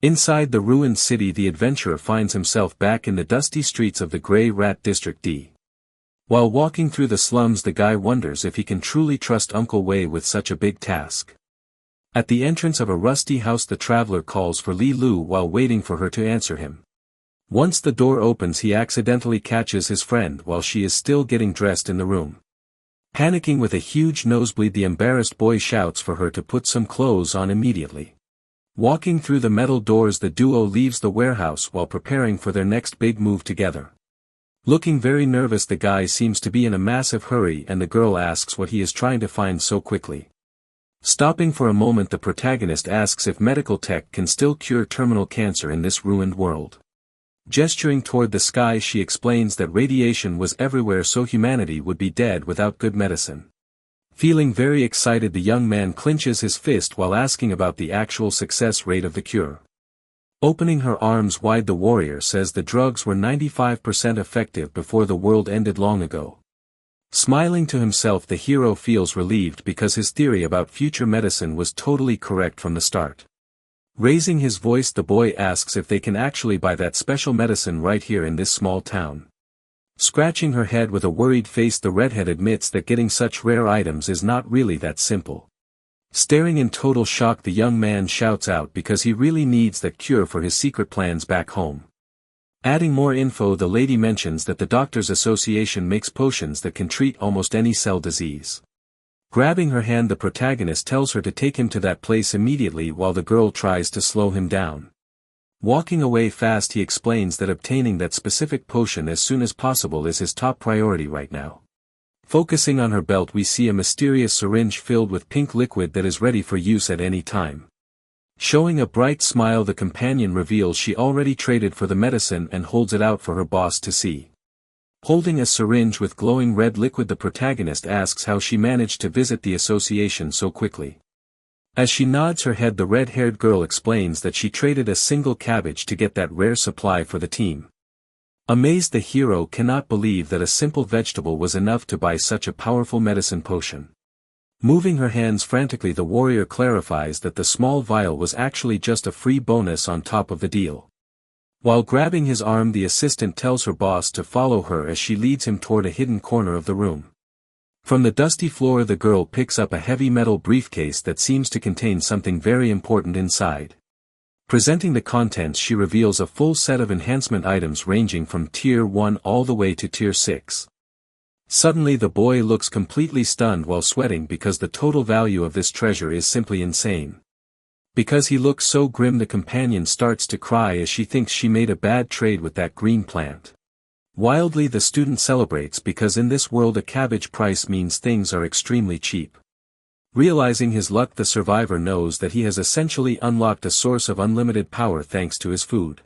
Inside the ruined city, the adventurer finds himself back in the dusty streets of the Grey Rat District D. While walking through the slums, the guy wonders if he can truly trust Uncle Wei with such a big task. At the entrance of a rusty house, the traveler calls for Li Lu while waiting for her to answer him. Once the door opens, he accidentally catches his friend while she is still getting dressed in the room. Panicking with a huge nosebleed, the embarrassed boy shouts for her to put some clothes on immediately. Walking through the metal doors, the duo leaves the warehouse while preparing for their next big move together. Looking very nervous, the guy seems to be in a massive hurry and the girl asks what he is trying to find so quickly. Stopping for a moment, the protagonist asks if medical tech can still cure terminal cancer in this ruined world. Gesturing toward the sky, she explains that radiation was everywhere, so humanity would be dead without good medicine. Feeling very excited, the young man clenches his fist while asking about the actual success rate of the cure. Opening her arms wide, the warrior says the drugs were 95% effective before the world ended long ago. Smiling to himself, the hero feels relieved because his theory about future medicine was totally correct from the start. Raising his voice, the boy asks if they can actually buy that special medicine right here in this small town. Scratching her head with a worried face, the redhead admits that getting such rare items is not really that simple. Staring in total shock, the young man shouts out because he really needs that cure for his secret plans back home. Adding more info, the lady mentions that the Doctors Association makes potions that can treat almost any cell disease. Grabbing her hand, the protagonist tells her to take him to that place immediately while the girl tries to slow him down. Walking away fast, he explains that obtaining that specific potion as soon as possible is his top priority right now. Focusing on her belt, we see a mysterious syringe filled with pink liquid that is ready for use at any time. Showing a bright smile, the companion reveals she already traded for the medicine and holds it out for her boss to see. Holding a syringe with glowing red liquid, the protagonist asks how she managed to visit the association so quickly. As she nods her head, the red-haired girl explains that she traded a single cabbage to get that rare supply for the team. Amazed, the hero cannot believe that a simple vegetable was enough to buy such a powerful medicine potion. Moving her hands frantically, the warrior clarifies that the small vial was actually just a free bonus on top of the deal. While grabbing his arm, the assistant tells her boss to follow her as she leads him toward a hidden corner of the room. From the dusty floor, the girl picks up a heavy metal briefcase that seems to contain something very important inside. Presenting the contents, she reveals a full set of enhancement items ranging from Tier 1 all the way to Tier 6. Suddenly, the boy looks completely stunned while sweating because the total value of this treasure is simply insane. Because he looks so grim, the companion starts to cry as she thinks she made a bad trade with that green plant. Wildly, the student celebrates because in this world a cabbage price means things are extremely cheap. Realizing his luck, the survivor knows that he has essentially unlocked a source of unlimited power thanks to his food.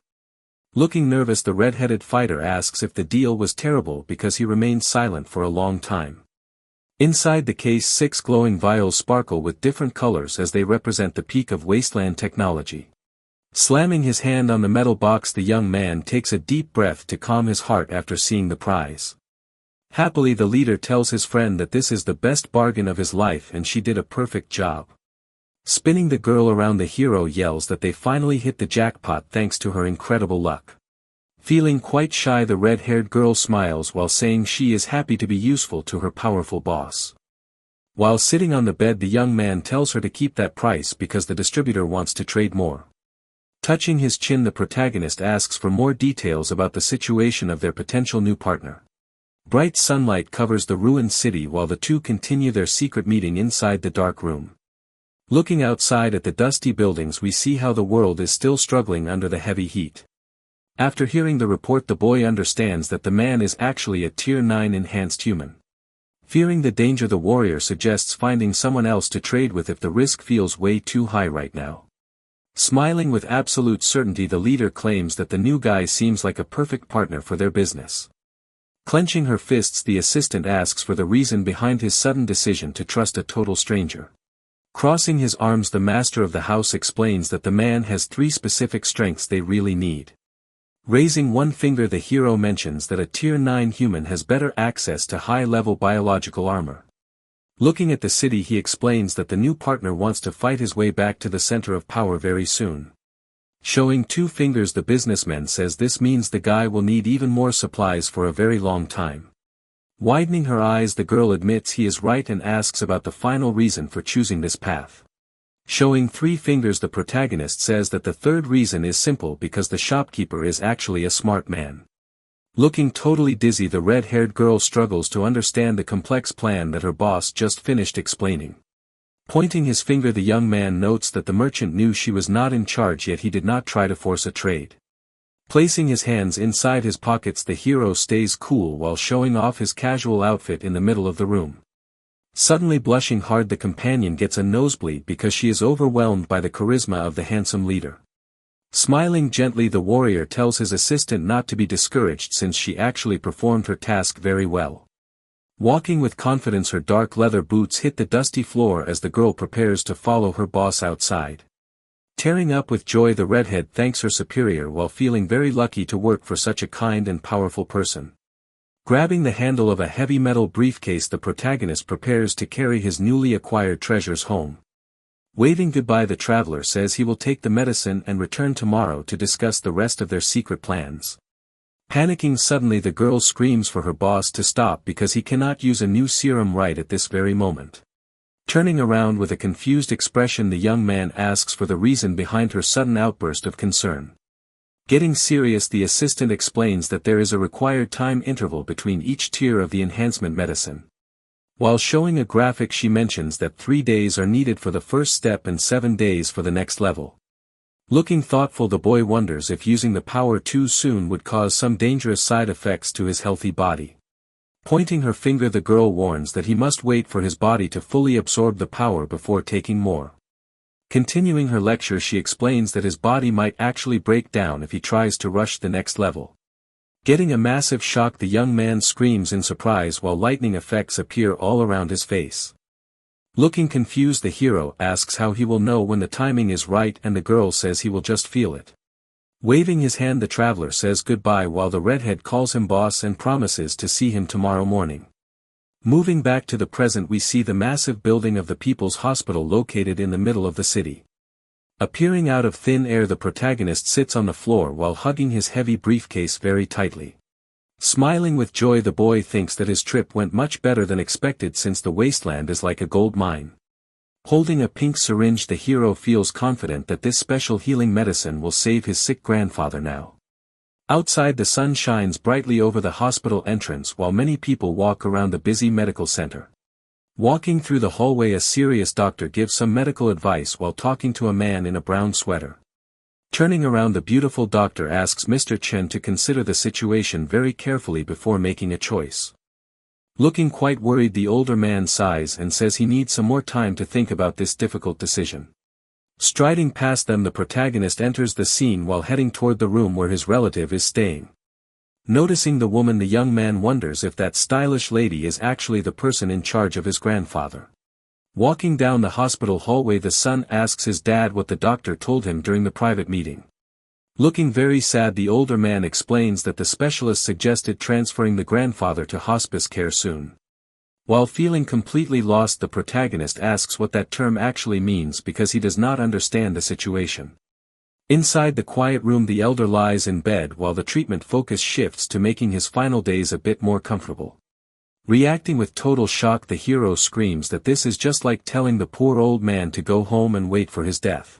Looking nervous, the red-headed fighter asks if the deal was terrible because he remained silent for a long time. Inside the case, 6 glowing vials sparkle with different colors as they represent the peak of wasteland technology. Slamming his hand on the metal box, the young man takes a deep breath to calm his heart after seeing the prize. Happily, the leader tells his friend that this is the best bargain of his life and she did a perfect job. Spinning the girl around, the hero yells that they finally hit the jackpot thanks to her incredible luck. Feeling quite shy, the red-haired girl smiles while saying she is happy to be useful to her powerful boss. While sitting on the bed, the young man tells her to keep that price because the distributor wants to trade more. Touching his chin, the protagonist asks for more details about the situation of their potential new partner. Bright sunlight covers the ruined city while the two continue their secret meeting inside the dark room. Looking outside at the dusty buildings, we see how the world is still struggling under the heavy heat. After hearing the report, the boy understands that the man is actually a Tier 9 enhanced human. Fearing the danger, the warrior suggests finding someone else to trade with if the risk feels way too high right now. Smiling with absolute certainty, the leader claims that the new guy seems like a perfect partner for their business. Clenching her fists, the assistant asks for the reason behind his sudden decision to trust a total stranger. Crossing his arms, the master of the house explains that the man has 3 specific strengths they really need. Raising one finger, the hero mentions that a Tier 9 human has better access to high-level biological armor. Looking at the city, he explains that the new partner wants to fight his way back to the center of power very soon. Showing 2 fingers, the businessman says this means the guy will need even more supplies for a very long time. Widening her eyes, the girl admits he is right and asks about the final reason for choosing this path. Showing 3 fingers, the protagonist says that the third reason is simple because the shopkeeper is actually a smart man. Looking totally dizzy, the red-haired girl struggles to understand the complex plan that her boss just finished explaining. Pointing his finger, the young man notes that the merchant knew she was not in charge, yet he did not try to force a trade. Placing his hands inside his pockets, the hero stays cool while showing off his casual outfit in the middle of the room. Suddenly blushing hard, the companion gets a nosebleed because she is overwhelmed by the charisma of the handsome leader. Smiling gently, the warrior tells his assistant not to be discouraged since she actually performed her task very well. Walking with confidence, her dark leather boots hit the dusty floor as the girl prepares to follow her boss outside. Tearing up with joy, the redhead thanks her superior while feeling very lucky to work for such a kind and powerful person. Grabbing the handle of a heavy metal briefcase, the protagonist prepares to carry his newly acquired treasures home. Waving goodbye, the traveler says he will take the medicine and return tomorrow to discuss the rest of their secret plans. Panicking suddenly, the girl screams for her boss to stop because he cannot use a new serum right at this very moment. Turning around with a confused expression, the young man asks for the reason behind her sudden outburst of concern. Getting serious, the assistant explains that there is a required time interval between each tier of the enhancement medicine. While showing a graphic, she mentions that 3 days are needed for the first step and 7 days for the next level. Looking thoughtful, the boy wonders if using the power too soon would cause some dangerous side effects to his healthy body. Pointing her finger, the girl warns that he must wait for his body to fully absorb the power before taking more. Continuing her lecture, she explains that his body might actually break down if he tries to rush the next level. Getting a massive shock, the young man screams in surprise while lightning effects appear all around his face. Looking confused, the hero asks how he will know when the timing is right, and the girl says he will just feel it. Waving his hand, the traveler says goodbye while the redhead calls him boss and promises to see him tomorrow morning. Moving back to the present, we see the massive building of the People's Hospital located in the middle of the city. Appearing out of thin air, the protagonist sits on the floor while hugging his heavy briefcase very tightly. Smiling with joy, the boy thinks that his trip went much better than expected, since the wasteland is like a gold mine. Holding a pink syringe, the hero feels confident that this special healing medicine will save his sick grandfather now. Outside, the sun shines brightly over the hospital entrance while many people walk around the busy medical center. Walking through the hallway, a serious doctor gives some medical advice while talking to a man in a brown sweater. Turning around, the beautiful doctor asks Mr. Chen to consider the situation very carefully before making a choice. Looking quite worried, the older man sighs and says he needs some more time to think about this difficult decision. Striding past them, the protagonist enters the scene while heading toward the room where his relative is staying. Noticing the woman, the young man wonders if that stylish lady is actually the person in charge of his grandfather. Walking down the hospital hallway, the son asks his dad what the doctor told him during the private meeting. Looking very sad, the older man explains that the specialist suggested transferring the grandfather to hospice care soon. While feeling completely lost, the protagonist asks what that term actually means because he does not understand the situation. Inside the quiet room, the elder lies in bed while the treatment focus shifts to making his final days a bit more comfortable. Reacting with total shock, the hero screams that this is just like telling the poor old man to go home and wait for his death.